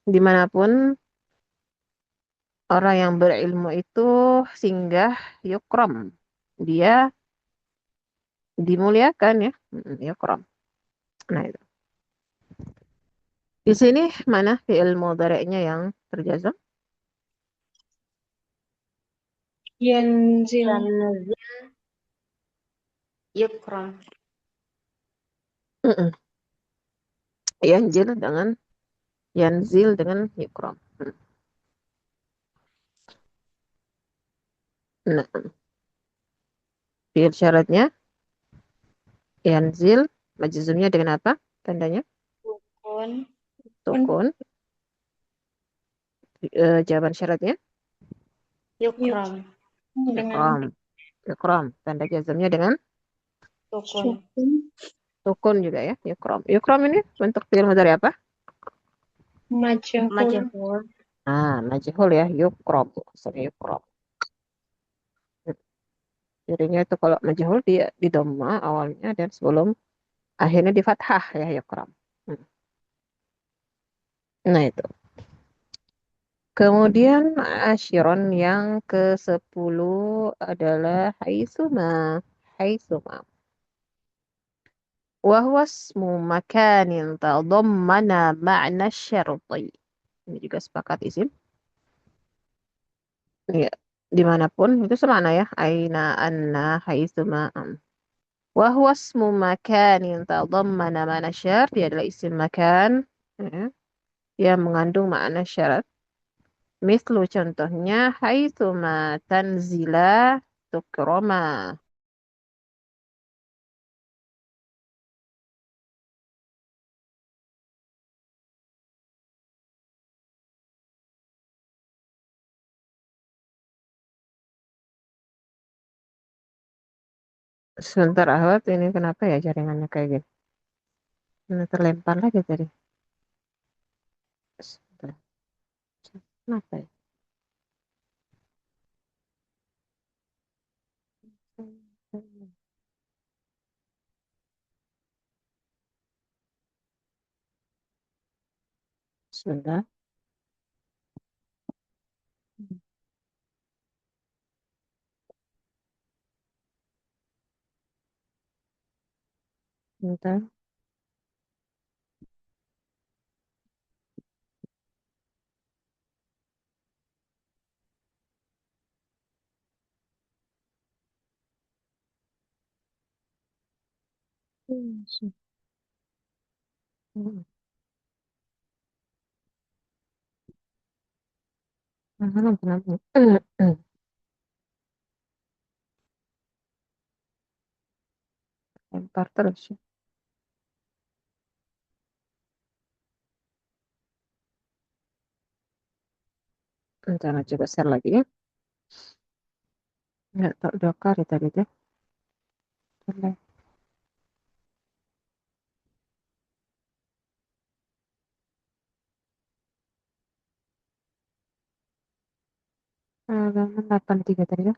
Dimanapun orang yang berilmu itu singgah yukram. Dia dimuliakan ya. Yukram. Nah itu. Di sini mana fi'il mudhari'nya yang terjazam? Yanzil. Yanzil yukram. Mm-mm. Yanzil dengan yukram. Nah, fi'il syaratnya yanzil majzumnya dengan apa? Tandanya Sukun. Sukun. sukun. Jawaban syaratnya Yuk. Yukram. Dengan ikram. Ikram. Tanda jazamnya dengan Sukun. sukun. sukun juga ya. Ikram. Ikram ini bentuk fi'il mudhari apa? Majhul. Majhul. Majhul ya. Yukram. Maksudnya yukram. Jadinya itu kalau majhul dia di dhamma awalnya dan sebelum akhirnya di fathah ya yukram. Hmm. Nah itu. Kemudian asyiron yang ke-10 adalah haitsuma. Haitsuma. Wahwa ismu makanin tadammana ma'na syarti. Ini juga sepakat isim. Ya, dimanapun itu semana ya. Aina, anna, haitsuma. Wahwa ismu makanin tadammana ma'na syart. Dia adalah isim makan. Ya, yang mengandung makna syarat. Mislu contohnya haitsuma tanzila tukroma. Sebentar Ahwat, ini kenapa ya jaringannya kayak gini? Ini terlempar lagi tadi. Sebentar. Kenapa ya? Sebentar. Sebentar. Kenapa? Lempar terus ya. Bentar, coba share lagi ya. Nggak tahu udah kali tadi tuh. Bentar. Halaman 83 tadi ya.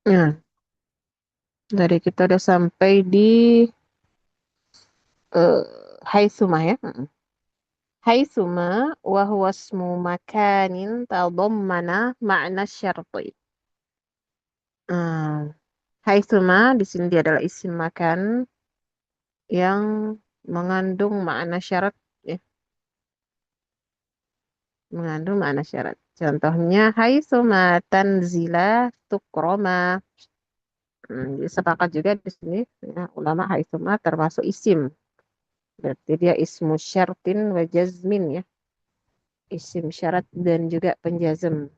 Nah, dari kita udah sampai di uh, haitsuma ya. Haitsuma wa huwa ismu makanin tadammana ma'na syarti. Hmm. Haitsuma di sini dia adalah isim makan yang mengandung makna syarat ya, mengandung makna syarat. Contohnya haitsuma tanzila tukroma. Jadi sepakat juga di sini ya, ulama haitsuma termasuk isim. Berarti dia ismu syartin wa jazmin ya, isim syarat dan juga penjazm.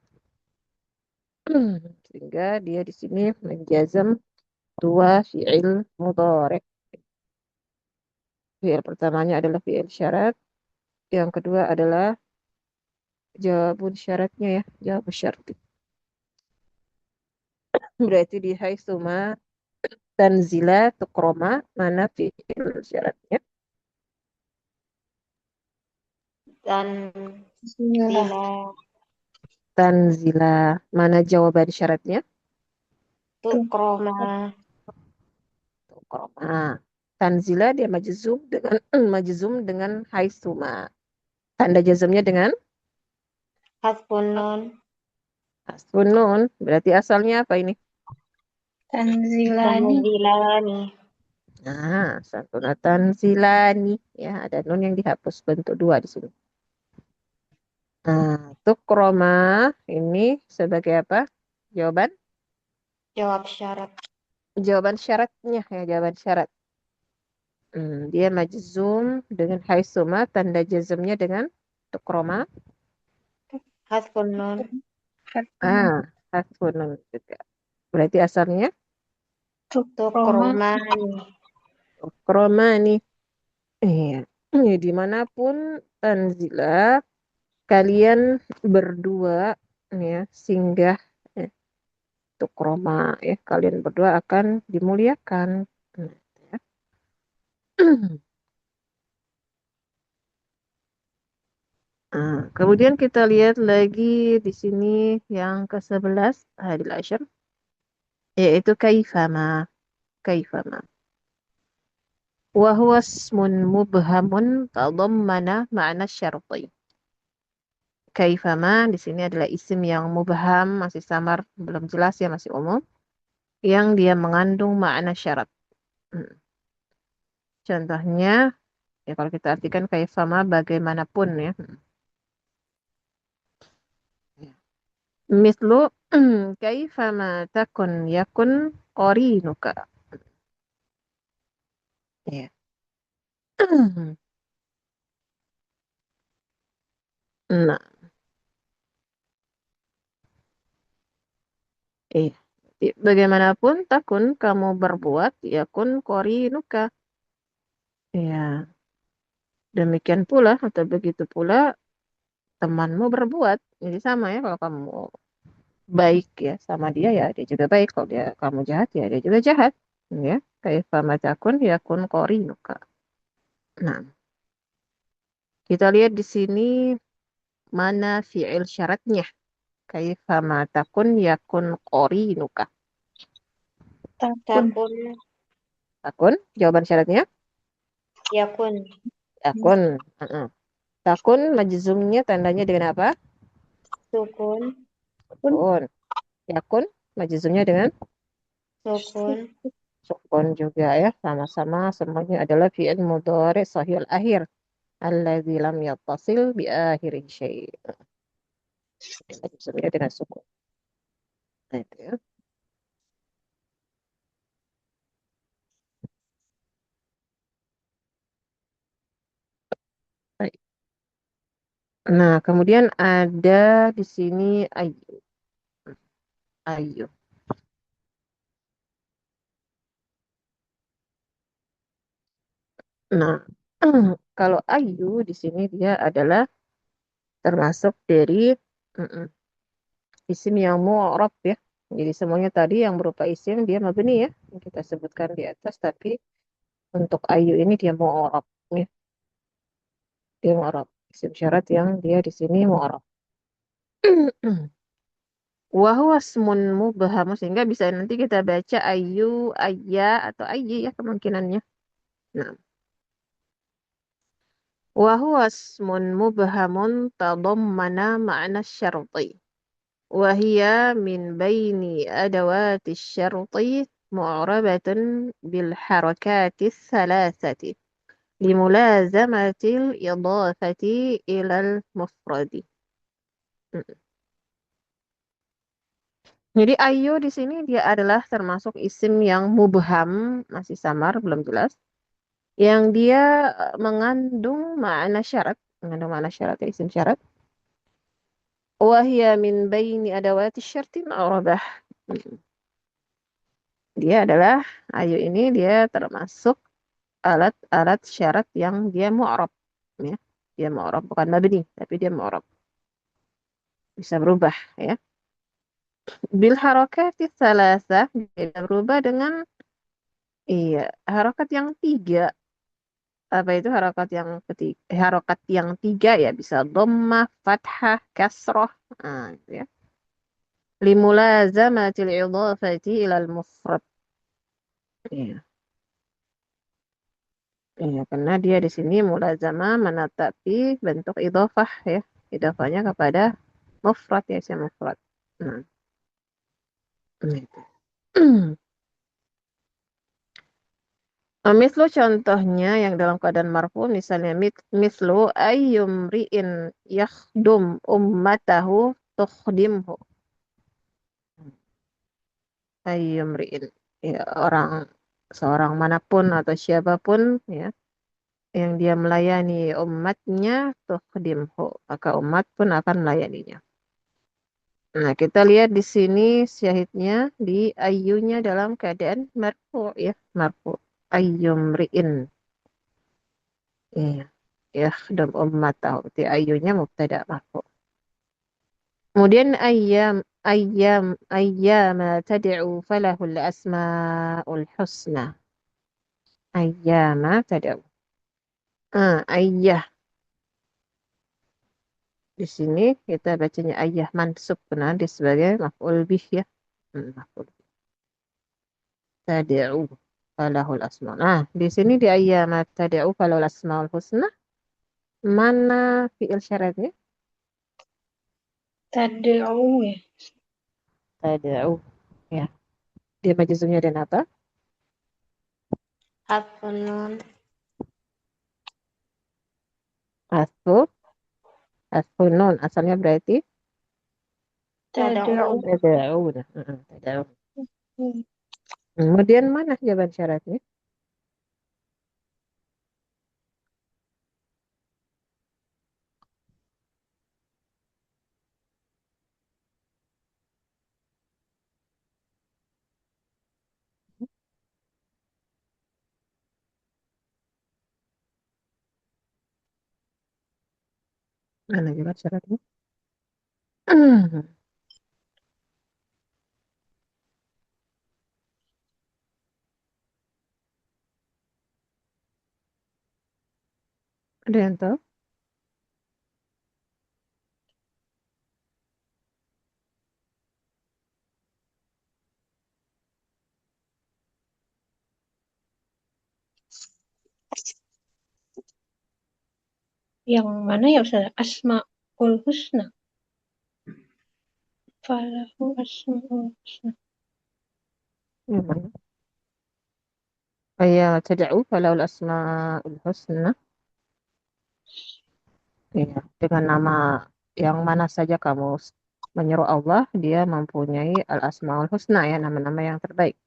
Sehingga dia di sini menjazam dua fi'il mudhari'. Fi'il pertamanya adalah fi'il syarat, yang kedua adalah jawabun syaratnya ya, jawab syarat. Berarti di haitsuma tanzila tukroma mana fi'il syaratnya. Bismillah. Tanzila. Mana jawaban syaratnya? Tukroma. Tukroma. Tanzila dia majzum dengan majzum dengan haitsuma. Tanda jazmnya dengan Hasbun nun. hasbun nun. Berarti asalnya apa ini? Tanzilani. Tanzilani. Nah, santunatan silani. Ya, ada nun yang dihapus bentuk dua di sini. Nah, tukroma ini sebagai apa? Jawaban? Jawab syarat. Jawaban syaratnya ya, jawaban syarat. Dia majzum dengan haitsuma, tanda jazmnya dengan tukroma. Hasbun nun. Ah, hasbun nun juga. Berarti asalnya Tukromani. tukroma nih. Iya. Dimanapun tanzila kalian berdua ya singgah ya, tukroma ya kalian berdua akan dimuliakan. Nah, ya. Kemudian kita lihat lagi di sini yang ke-11 hadil asyar yaitu kaifama. Kaifama. Wa huwa ismun mubhamun tadammana ma'na syarti. Kaifama di sini adalah isim yang mubham, masih samar, belum jelas ya, masih umum, yang dia mengandung makna syarat. Hmm. Contohnya, ya kalau kita artikan kaifama bagaimanapun ya. Mislu kaifama takun yakun qorinuka. Ya. Nah, iya. Bagaimanapun takun kamu berbuat yakun qorinuka. Ya, demikian pula atau begitu pula temanmu berbuat. Jadi sama ya kalau kamu baik ya sama dia ya dia juga baik. Kalau dia kamu jahat ya dia juga jahat. Ya, kayak sama takun yakun qorinuka. Nah, kita lihat di sini mana fi'il syaratnya. Kaifa ma takun yakun qorinuka. Takun. Takun, jawaban syaratnya Yakun. takun. Heeh. Takun majzumnya tandanya dengan apa? Sukun. Sukun. Yakun majzumnya dengan Sukun. sukun juga ya. Sama-sama semuanya adalah fi'il mudhari sahihul akhir. Alladzi lam yattasil bi akhiri syai'. Majzumnya dengan sukun. Nah, itu ya. Baik. Nah, kemudian ada di sini ayu. Ayu. Nah, kalau ayu di sini dia adalah termasuk dari mm, isim yang mu'rab ya. Jadi semuanya tadi yang berupa isim dia mabni ya, yang kita sebutkan di atas. Tapi untuk ayu ini dia mu'rab ya. Dia mu'rab. Isim syarat yang dia di sini mu'rab. Wahwa ismun mubham sehingga bisa nanti kita baca ayu, ayya atau ayyi ya kemungkinannya. Nah, wahwa ismun mubhamun tadammana ma'na syarti. Wahia min baini adawati syarti mu'rabatun bil harakati thalathati limulazamatil idafati ilal mufradi. Jadi ayu di sini dia adalah termasuk isim yang mubham, masih samar, belum jelas. Yang dia mengandung makna syarat ya, isim syarat. Wahia min baini adawati syarti ma'rabah. Dia adalah ayu ini dia termasuk alat-alat syarat yang dia mu'rab ya. Dia mu'rab bukan mabni, tapi dia mu'rab. Bisa berubah ya. Bil harakati salasah bisa berubah dengan iya, harokat yang tiga. apa itu harokat yang ketiga, harokat yang tiga ya bisa dhammah, fathah, kasroh. Nah, gitu ya. Limulazamatil idhafati ilal mufrad. Iya. Iya, karena dia di sini mulazamah menatapi bentuk idhofah ya. Idhofahnya kepada mufrad ya, isim mufrad. Nah, gitu. Mislu contohnya yang dalam keadaan marfu misalnya mislu ayyumri'in yakhdum ummatahu tukhdimhu. Ayyumri'in ya orang seorang manapun atau siapapun ya yang dia melayani umatnya tukhdimhu maka umat pun akan melayaninya. Nah, kita lihat di sini syahidnya di ayyunya dalam keadaan marfu ya, marfu. Ayyumri'in. Iya. Ya, dan ummatahu. Berarti ayyunya mubtada marfu. Kemudian ayyama tad'u falahul asmaul husna. Ayyama tad'u. Ayyah. Di sini kita bacanya ayyah mansub karena dia sebagai maf'ul bih ya. Maf'ul tad'u falahul asma. Nah, di sini di ayyama tad'u falahul asmaul husna mana fi'il syaratnya? Tad'u ya. Tad'u. Ya. Dia majazumnya dan apa? Harfun nun. Asfu. Asfu nun. Asalnya berarti Tad'u. tad'u. Nah, tad'u. Kemudian mana jawaban syaratnya? Mana jawaban syaratnya? Ada yang tahu? Yang mana ya Ustaz? Asmaul Husna. Falahu Asmaul Husna. Yang mana? Ayya tad'u falahul asma'ul husna. Iya, dengan nama yang mana saja kamu menyeru Allah, dia mempunyai al-asma'ul husna ya, nama-nama yang terbaik.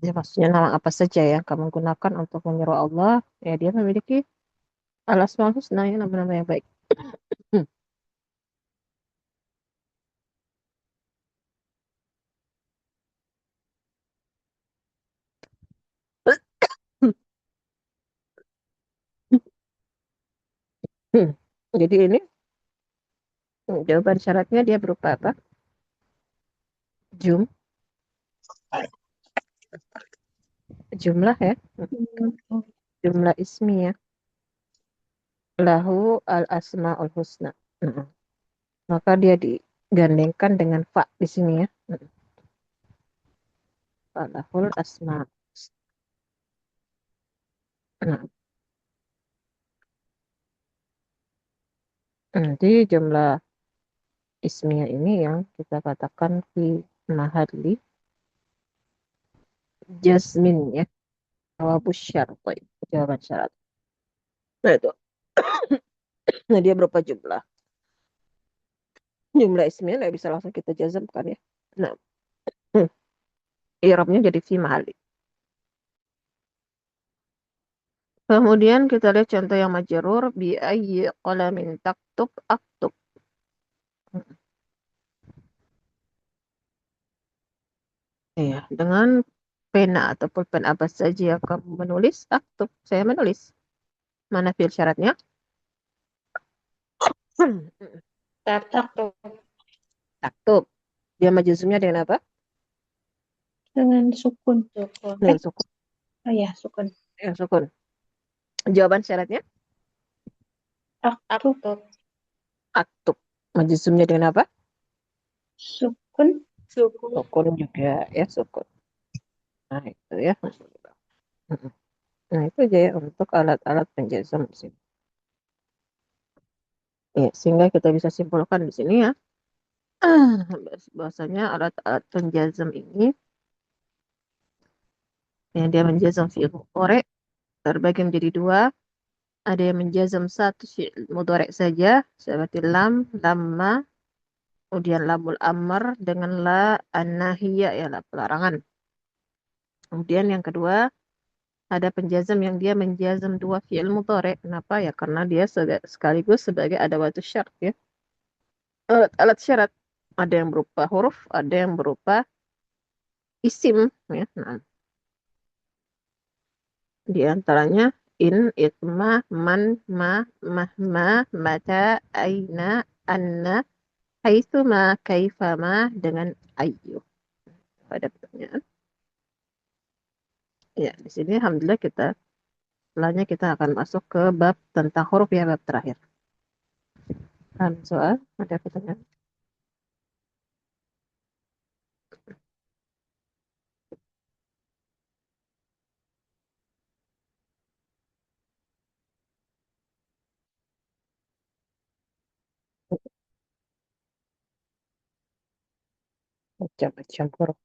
Ya, maksudnya nama apa saja yang kamu gunakan untuk menyeru Allah, ya dia memiliki al-asma'ul husna ya, nama-nama yang baik. Jadi ini jawaban syaratnya dia berupa apa? Jum, jumlah ya, jumlah ismi ya. Lahu al-asma'ul husna. Maka dia digandengkan dengan fa di sini ya. Falahul asma. Nah, nanti jumlah ismiyah ini yang kita katakan fi mahalli jazmin ya. Jawabus syartai. Jawaban syarat. Nah itu. Nah dia berapa jumlah? Jumlah ismiyah nggak bisa langsung kita jazmkan ya. Nah, i'rabnya jadi fi mahalli. Kemudian kita lihat contoh yang majrur bi ayyi qalamin taktub aktub. Iya, dengan pena atau pulpen apa saja yang kamu menulis, aktub. Saya menulis. Mana fi'il syaratnya? Taktub Taktub. Dia majzumnya dengan apa? dengan sukun. Dengan sukun. Oh ya, sukun. Ya, sukun. Jawaban syaratnya? Taktub Aktub. Majzumnya dengan apa? sukun. Sukun juga ya, sukun. Nah, itu ya. Nah, itu aja ya untuk alat-alat penjazam di sini. Ya, sehingga kita bisa simpulkan di sini ya. Bahwasanya alat-alat penjazam ini yang dia menjazam fi'il mudhari terbagi menjadi dua. Ada yang menjazam satu fi'il mudhari saja seperti lam, lamma, kemudian lamul amr dengan la an-nahiyah ya la pelarangan. Kemudian yang kedua ada penjazam yang dia menjazam dua fi'il mudhari. Kenapa ya? Karena dia sekaligus sebagai adawatus syarat ya. Alat syarat. Ada yang berupa huruf, ada yang berupa isim ya. Nah, di antaranya in, itma, man, ma, mahma, mata, aina, anna, haitsuma, kaifama dengan ayu. Ada pertanyaan? Ya, di sini alhamdulillah setelahnya kita akan masuk ke bab tentang huruf ya, bab terakhir. Soal, ada pertanyaan? Macam-macam huruf.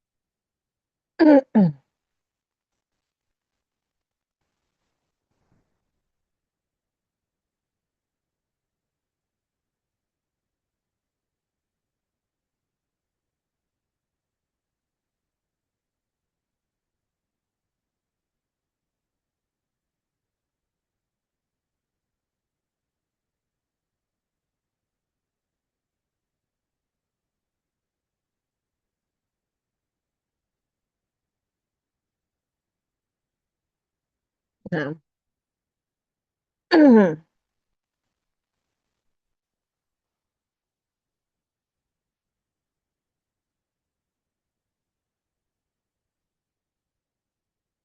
Nah.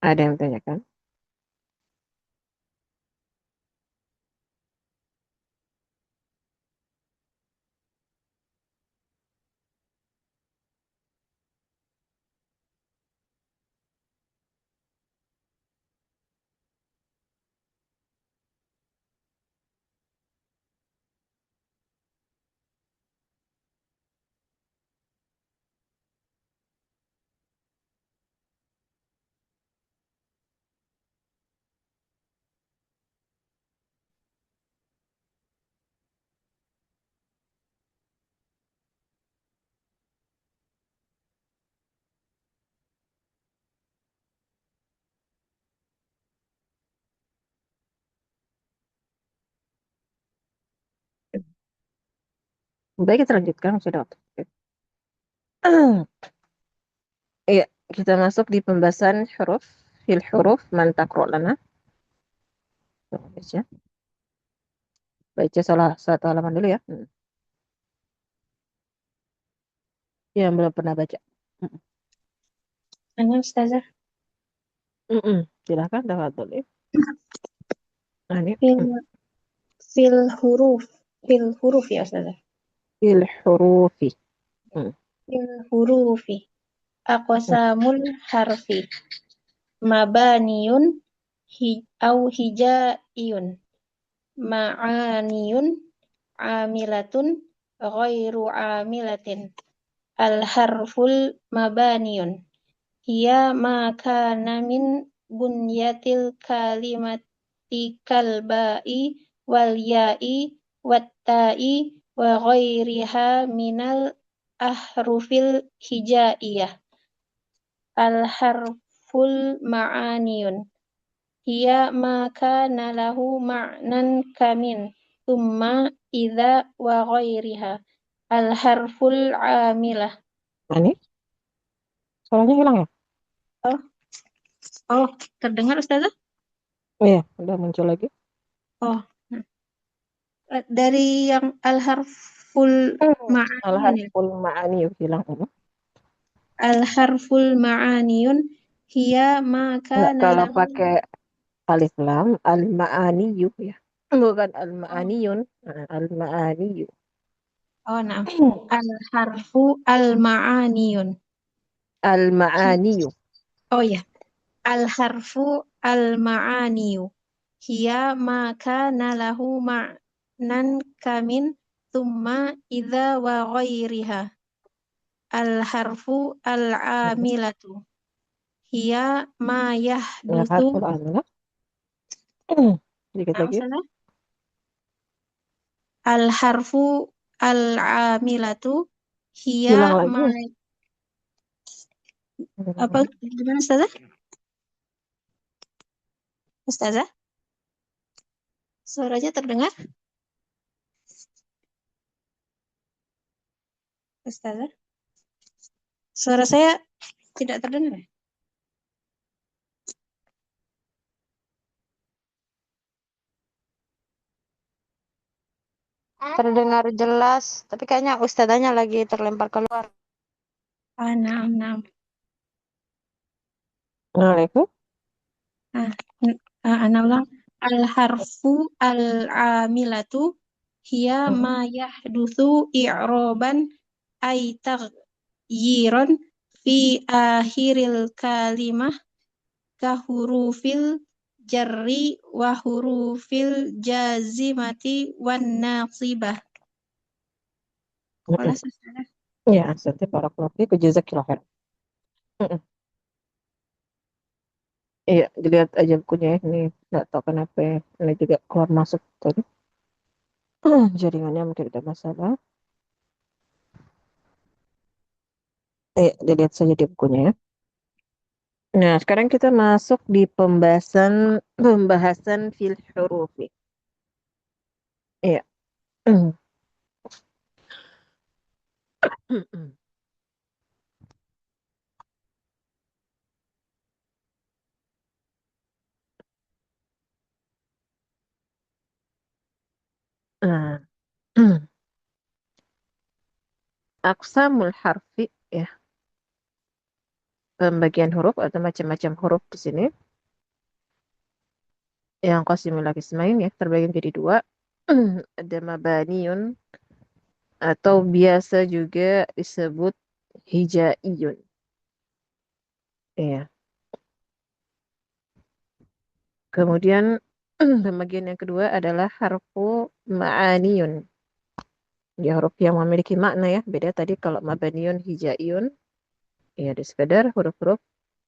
Ada yang tanyakan? Baik, kita lanjutkan. Sudah waktu. Iya, kita masuk di pembahasan huruf. Fil huruf man taqra' lana. Baca. Baca salah satu halaman dulu ya. Yang belum pernah baca. Mana Ustazah? Silahkan tafadhol ya. Nah, ini. Fil fil huruf. Fil huruf ya Ustazah. fil hurufi. Hmm. Hurufi. Aqsamul harfi. Mabaniyun au hijaiyun. Ma'aniyun amilatun ghairu amilatin. Al-harful mabaniyun. Hiya ma kana min bunyatil kalimati kalba'i wal ya'i wat ta'i wa ghairiha minal ahrufil hijaiyah. Al-harful ma'aniyun. Hiya ma kana lahu ma'nan kamin thumma idza wa ghairiha. Al-harful amilah. Ini suaranya hilang ya? Oh, oh, terdengar Ustazah? Oh iya, udah muncul lagi. Oh, dari yang al-harful ma'aniyun ya. Al-harful ma'ani hilang. Al-harful ma'aniyun hiya ma Enggak, kana kalau lahu. pakai alif lam, al-ma'aniyu ya. Bukan Oh, al-ma'aniyun. Nah, al-ma'aniyu. oh, nah. Al-harfu al-ma'aniyun. Al-ma'aniyu. Oh ya, al-harfu al-ma'aniyu. Hiya ma kana lahu ma'nan kamin thumma idza wa ghairiha. Al-harfu al-amilatu. Hiya ma yahdutsu. Al-harful amilah. Sedikit Nah, lagi. Ustazah. Al-harfu al-amilatu. Hiya Hilang ma. lagi. Apa gimana Ustazah? Ustazah, suaranya terdengar? Ustazah, suara saya tidak terdengar ya? Terdengar jelas, tapi kayaknya ustazanya lagi terlempar keluar. Ah, naam, naam. Assalamualaikum. Ah, ana ulang. Al-harfu al-amilatu hiya ma yahdutsu i'roban ay taghyiran fi akhiril kalimah ka hurufil jarri wa hurufil jazimati wan nasibah. Wala Ustazah. Ya, Asante barakallahu fiik. Jazakallahu khair. Iya, dilihat aja bukunya ya. Ini nggak tahu kenapa ya. Ini juga keluar masuk tadi. Jaringannya mungkin ada masalah. Dilihat saja di bukunya ya. Nah, sekarang kita masuk di pembahasan fil hurufi. Iya. Nah, aqsamul harfi ya, pembagian huruf atau macam-macam huruf di sini yang qasimul qismain ya, terbagi menjadi dua. Ada mabaniyun atau biasa juga disebut hijaiyun. Iya. Kemudian pembagian yang kedua adalah harfu ma'aniyun. Ya, huruf yang memiliki makna ya. Beda tadi kalau mabaniyun, hijaiyun. Ya, ada sekedar huruf-huruf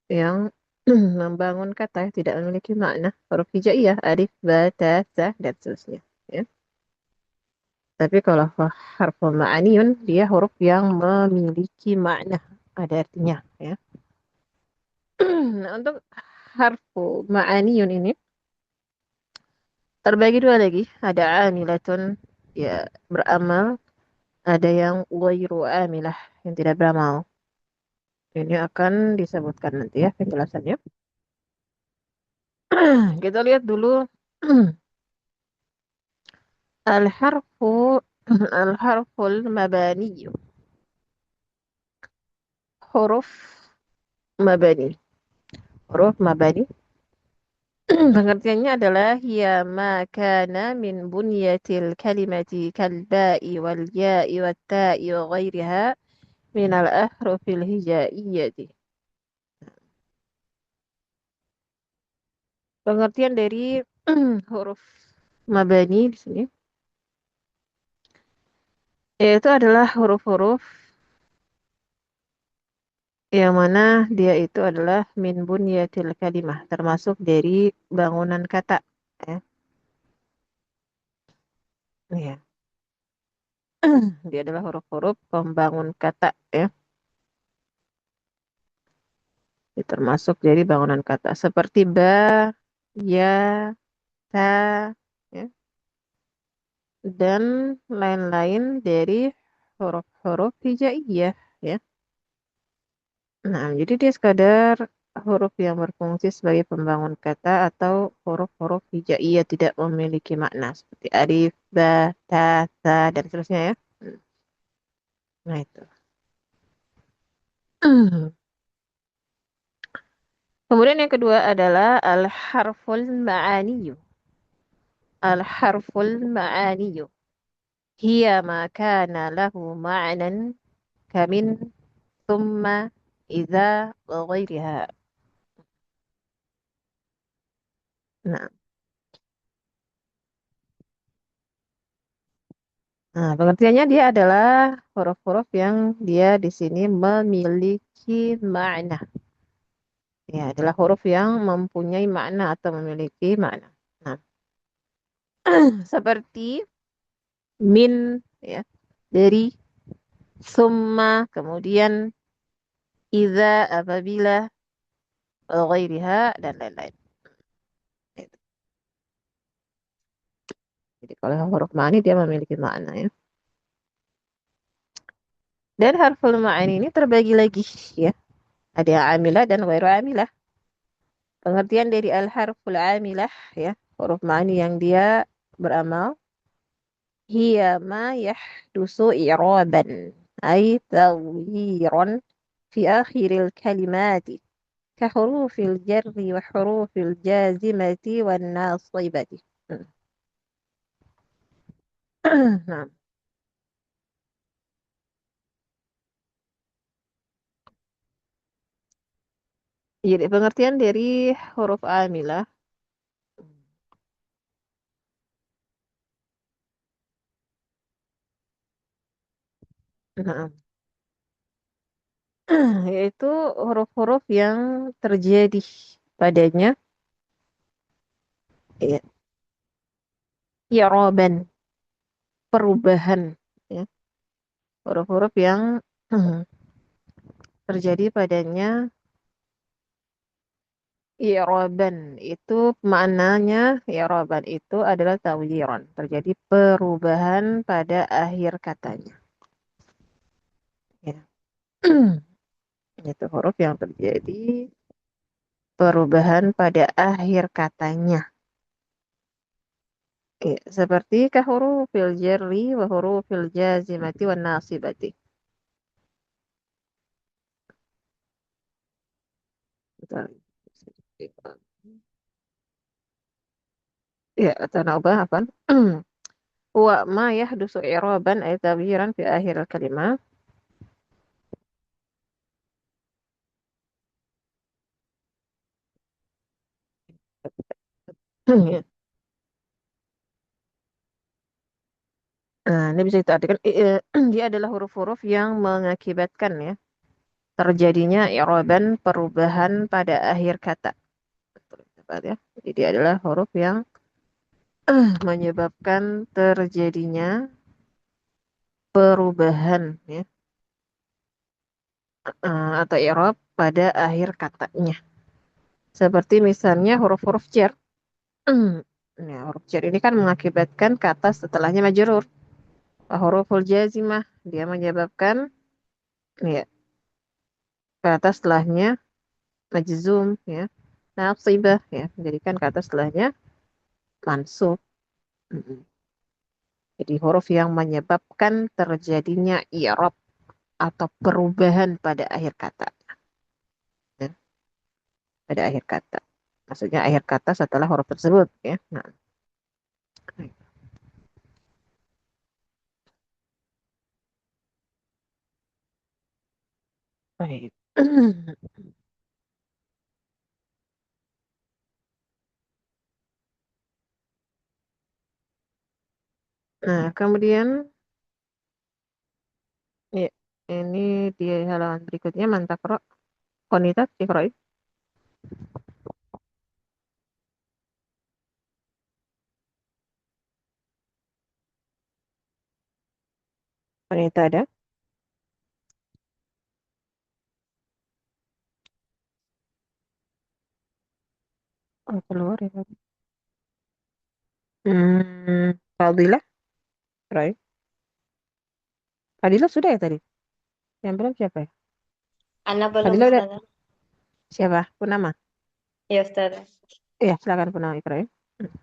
yang membangun kata yang tidak memiliki makna. Huruf hijaiyah, alif, ba, ta, sa, dan seterusnya. Ya. Tapi kalau harfu ma'aniyun, dia huruf yang memiliki makna. Ada artinya. Ya. Nah, untuk harfu ma'aniyun ini, terbagi dua lagi. Ada amilatun, ya beramal. Ada yang ghairu amilah, yang tidak beramal. Ini akan disebutkan nanti ya penjelasannya. Kita lihat dulu al-harfu al-harful mabani. Huruf mabani. Huruf mabani Pengertiannya adalah hiya ma kana min bunyatil kalimati kal ba'i wal ya'i wat ta'i wa ghairiha min al ahrufil hijaiyati. Pengertian dari huruf mabani di sini yaitu adalah huruf-huruf yang mana dia itu adalah min bunyatil kalimah, termasuk dari bangunan kata. Ya. Ya. Dia adalah huruf-huruf pembangun kata, ya. Dia termasuk dari bangunan kata seperti ba, ya, ta, ya, dan lain-lain dari huruf-huruf hijaiyah, ya. Nah, jadi dia sekadar huruf yang berfungsi sebagai pembangun kata atau huruf-huruf hijaiyah tidak memiliki makna seperti alif, ba, ta, ta, dan seterusnya ya. Nah, itu. Kemudian yang kedua adalah al-harful ma'aniyu. Al-harful ma'aniyu. Hiya ma kana lahu ma'nan kamin thumma idza wa ghairiha. Nah, pengertiannya dia adalah huruf-huruf yang dia di sini memiliki makna. Ya, adalah huruf yang mempunyai makna atau memiliki makna. Nah, seperti min, ya, dari summa, kemudian idza, apabila, ghairiha, dan lain-lain. Gitu. Jadi kalau huruf ma'ani dia memiliki makna ya. Dan harful ma'ani ini terbagi lagi ya. Ada yang amilah dan ghairu amilah. Pengertian dari al-harful amilah ya, huruf ma'ani yang dia beramal, hiya ma yahdusu i'raban ay taghyiran fi akhiril kalimati كحروف الجر وحروف الجازمة والناصبة. Nah, jadi pengertian dari huruf amilah. Nah, yaitu huruf-huruf yang terjadi padanya ya, i'raban, perubahan ya. Huruf-huruf yang terjadi padanya i'raban itu maknanya i'raban itu adalah taghyiran, terjadi perubahan pada akhir katanya. Ya. Itu huruf yang terjadi perubahan pada akhir katanya. Ya, seperti kahurufil jarri wa hurufil jazimati wan nasibati. Betul. Ya, tanawbah apa? Wa ma yahdusu i'raban ay taghyiran fi akhir kalimat. Ya. Nah, ini bisa kita artikan dia adalah huruf-huruf yang mengakibatkan ya terjadinya i'raban perubahan pada akhir kata. Betul, tepat ya. Jadi dia adalah huruf yang menyebabkan terjadinya perubahan ya atau i'rab pada akhir katanya. Seperti misalnya huruf-huruf jar. Nah, huruf jar ini kan mengakibatkan kata setelahnya majrur. Huruful jazimah dia menyebabkan ya kata setelahnya majzum ya. Nasibah ya menjadikan kata setelahnya mansub. Mm-mm. Jadi huruf yang menyebabkan terjadinya i'rab atau perubahan pada akhir kata ya, pada akhir kata. maksudnya akhir kata setelah huruf tersebut ya. Nah, baik. Nah, kemudian ya, ini di halaman berikutnya mantakro konitat ikroi. Konita ada? Oh, keluar ya. Fadilah, Roy. Fadilah sudah ya tadi? Yang belum siapa ya? Ana belum Fadilah udah Ustazah. siapa? Punama. Ya Ustazah. Iya, silakan Punama Iqra ya.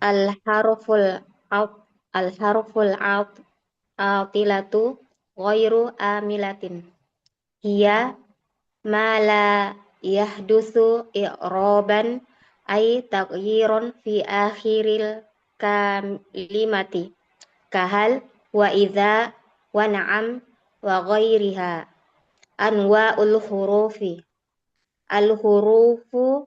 Al-haruful out al-haruful out atilatu ghairu amilatin. Hiya ma la yahdusu i'roban ay taghyiron fi akhiril kalimati. Kahal wa idza wa na'am wa ghairiha. Anwa'ul hurufi. Al-hurufu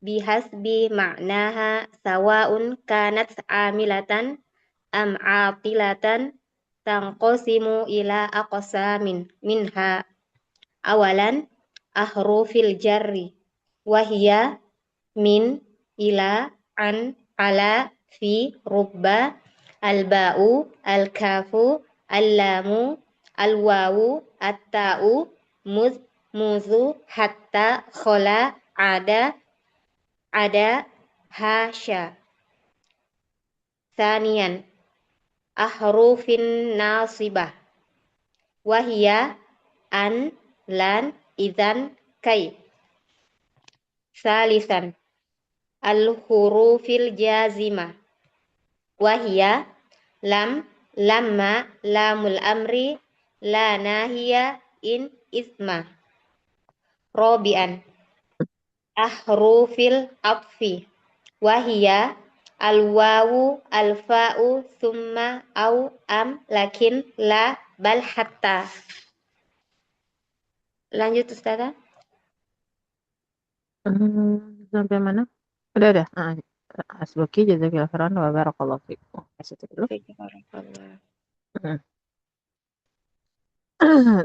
bihasbi ma'naha sawa'un kanat amilatan am atilatan tanqasimu ila aqsamin minha awalan ahrufil jarri wahia min ila an ala fi rubba al-ba'u al-kafu al-lamu al-wawu at-ta'u muz muzu hatta khola ada hasya. Sanian ahrufin nasibah wahia an lan idzan kai. Salisan al-hurufil jazimah wahia lam lamma lamul amri la nahiya in isma. Robian ahrufil atfi wahia al-wawu al-fa'u summa au am lakin la bal hatta. Lanjut Ustazah. Sampai mana? Udah. Hasbuki jazakillah khairan wa barakallahu fiikum. Kasih itu dulu. Hmm.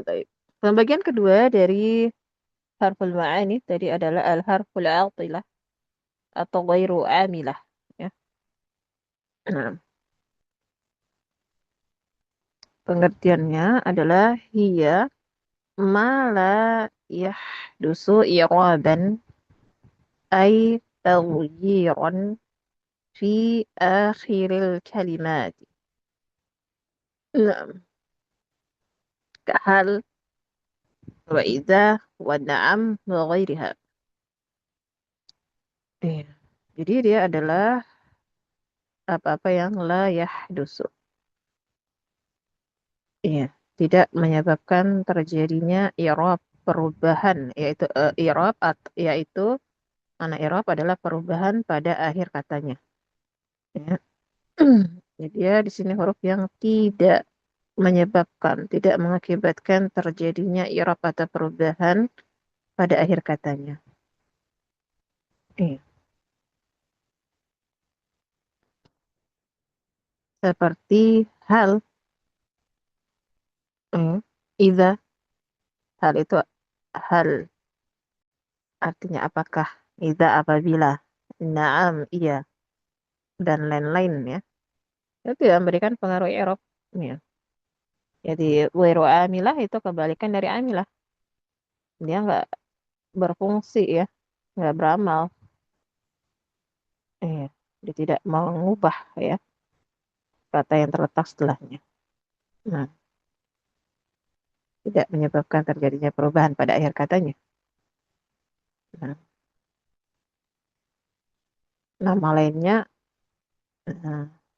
Baik. Pembagian kedua dari harful ma'ani tadi adalah al-harful atilah atau ghairu amilah ya. Nah, pengertiannya adalah hiya ma la yahdusu i'raban ay taghyiran fi akhiril kalimat. Nah, kahal wa idza wa na'am wa ghairiha. Iya. Jadi dia adalah apa-apa yang la yahdusu. Iya, tidak menyebabkan terjadinya i'rab perubahan yaitu i'rab yaitu mana i'rab adalah perubahan pada akhir katanya. Ya. Jadi dia di sini huruf yang tidak menyebabkan, tidak mengakibatkan terjadinya i'rab atau perubahan pada akhir katanya. Iya. Seperti hal, idza, hal itu hal artinya apakah, idza apabila, na'am iya dan lain-lain ya. Itu tidak memberikan pengaruh i'rab ya. Jadi wairu amilah itu kebalikan dari amilah. Dia nggak berfungsi ya, nggak beramal. Iya, dia tidak mengubah ya kata yang terletak setelahnya. Nah, tidak menyebabkan terjadinya perubahan pada akhir katanya. Nah, nama lainnya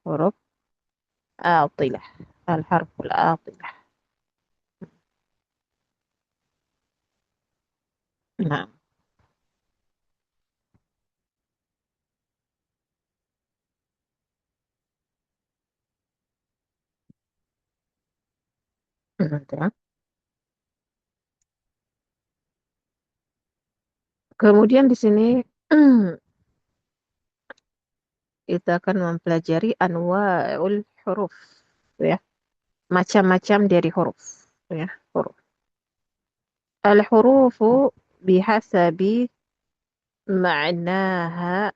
huruf atilah, al-harful atilah. Nah, Gitu ya. Kemudian di sini kita akan mempelajari anwa'ul huruf ya, macam-macam dari huruf ya, huruf. Al-hurufu bihasabi ma'naha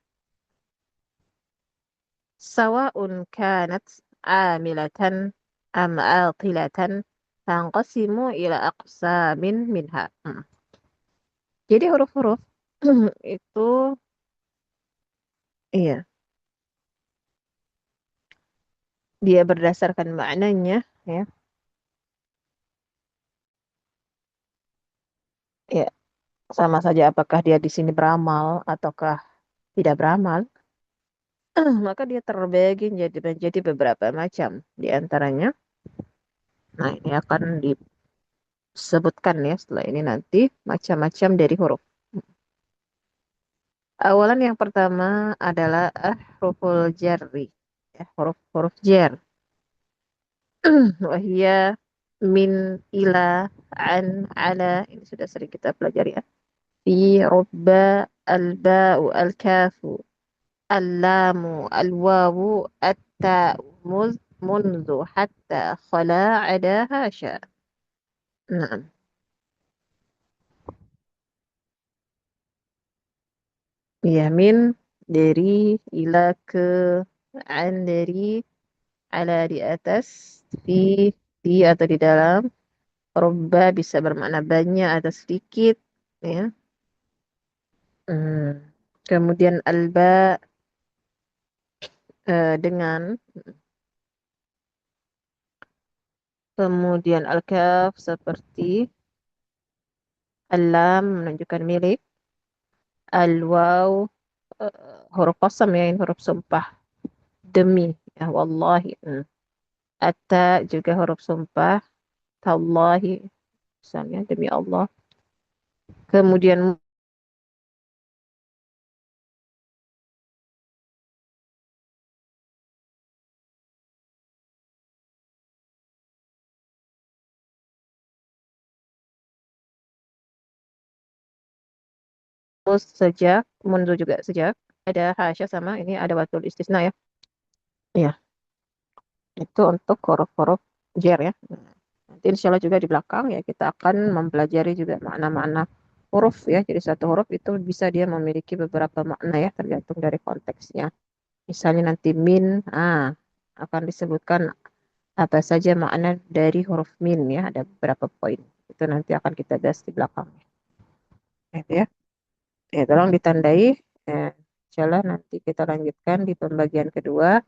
sawa'un kanat amilatan am aqilatan tanqasimu ila aqsamin minha. Jadi huruf-huruf itu iya, dia berdasarkan maknanya ya. Ya, sama saja apakah dia di sini beramal ataukah tidak beramal. Maka dia terbagi menjadi beberapa macam. Di antaranya, nah ini akan disebutkan ya setelah ini nanti macam-macam dari huruf. Awalan yang pertama adalah huruful jarri, ya, huruf-huruf jar. Wahia min ila an ala ini sudah sering kita pelajari ya. Fi rubba al-ba'u al-kafu al-lamu al-wawu at-ta'u منذ حتى خلا عداها شاء. نعم. Ya min dari ila ke an dari ala di atas di atau di dalam robba bisa bermakna banyak atau sedikit ya. Hmm. Kemudian alba dengan kemudian al-kaf seperti alam menunjukkan milik al-waw huruf qasam ya ini huruf sumpah demi ya wallahi. Atta juga huruf sumpah tallahi misalnya demi Allah. Kemudian sejak mundu juga sejak ada hasya sama ini ada watul istisna ya. Iya, itu untuk huruf-huruf jar ya. Nanti insya Allah juga di belakang ya kita akan mempelajari juga makna-makna huruf ya. Jadi satu huruf itu bisa dia memiliki beberapa makna ya tergantung dari konteksnya. Misalnya nanti min, akan disebutkan apa saja makna dari huruf min ya. Ada beberapa poin. Itu nanti akan kita bahas di belakang. Itu ya. Ya, tolong ditandai. Insya Allah nanti kita lanjutkan di pembagian kedua.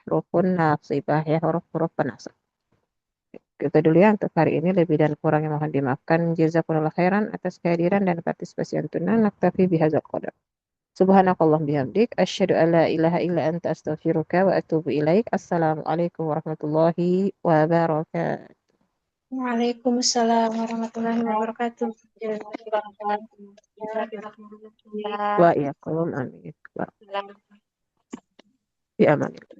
Rukun nasibah ya, huruf-huruf penasab. Kita dulu ya untuk hari ini lebih dan kurangnya mohon dimaafkan. Jazakumullah khairan atas kehadiran dan partisipasi antuna. Naktafi bihadzal qadar. Subhanakallah bihamdik. Asyhadu an la ilaha illa anta astaghfiruka wa atubu ilaik. Assalamualaikum warahmatullahi wabarakatuh. Waalaikumsalam warahmatullahi wabarakatuh. Jazakallahu khairan. Wa iyakum amin. Wa Salam. bi amanillah.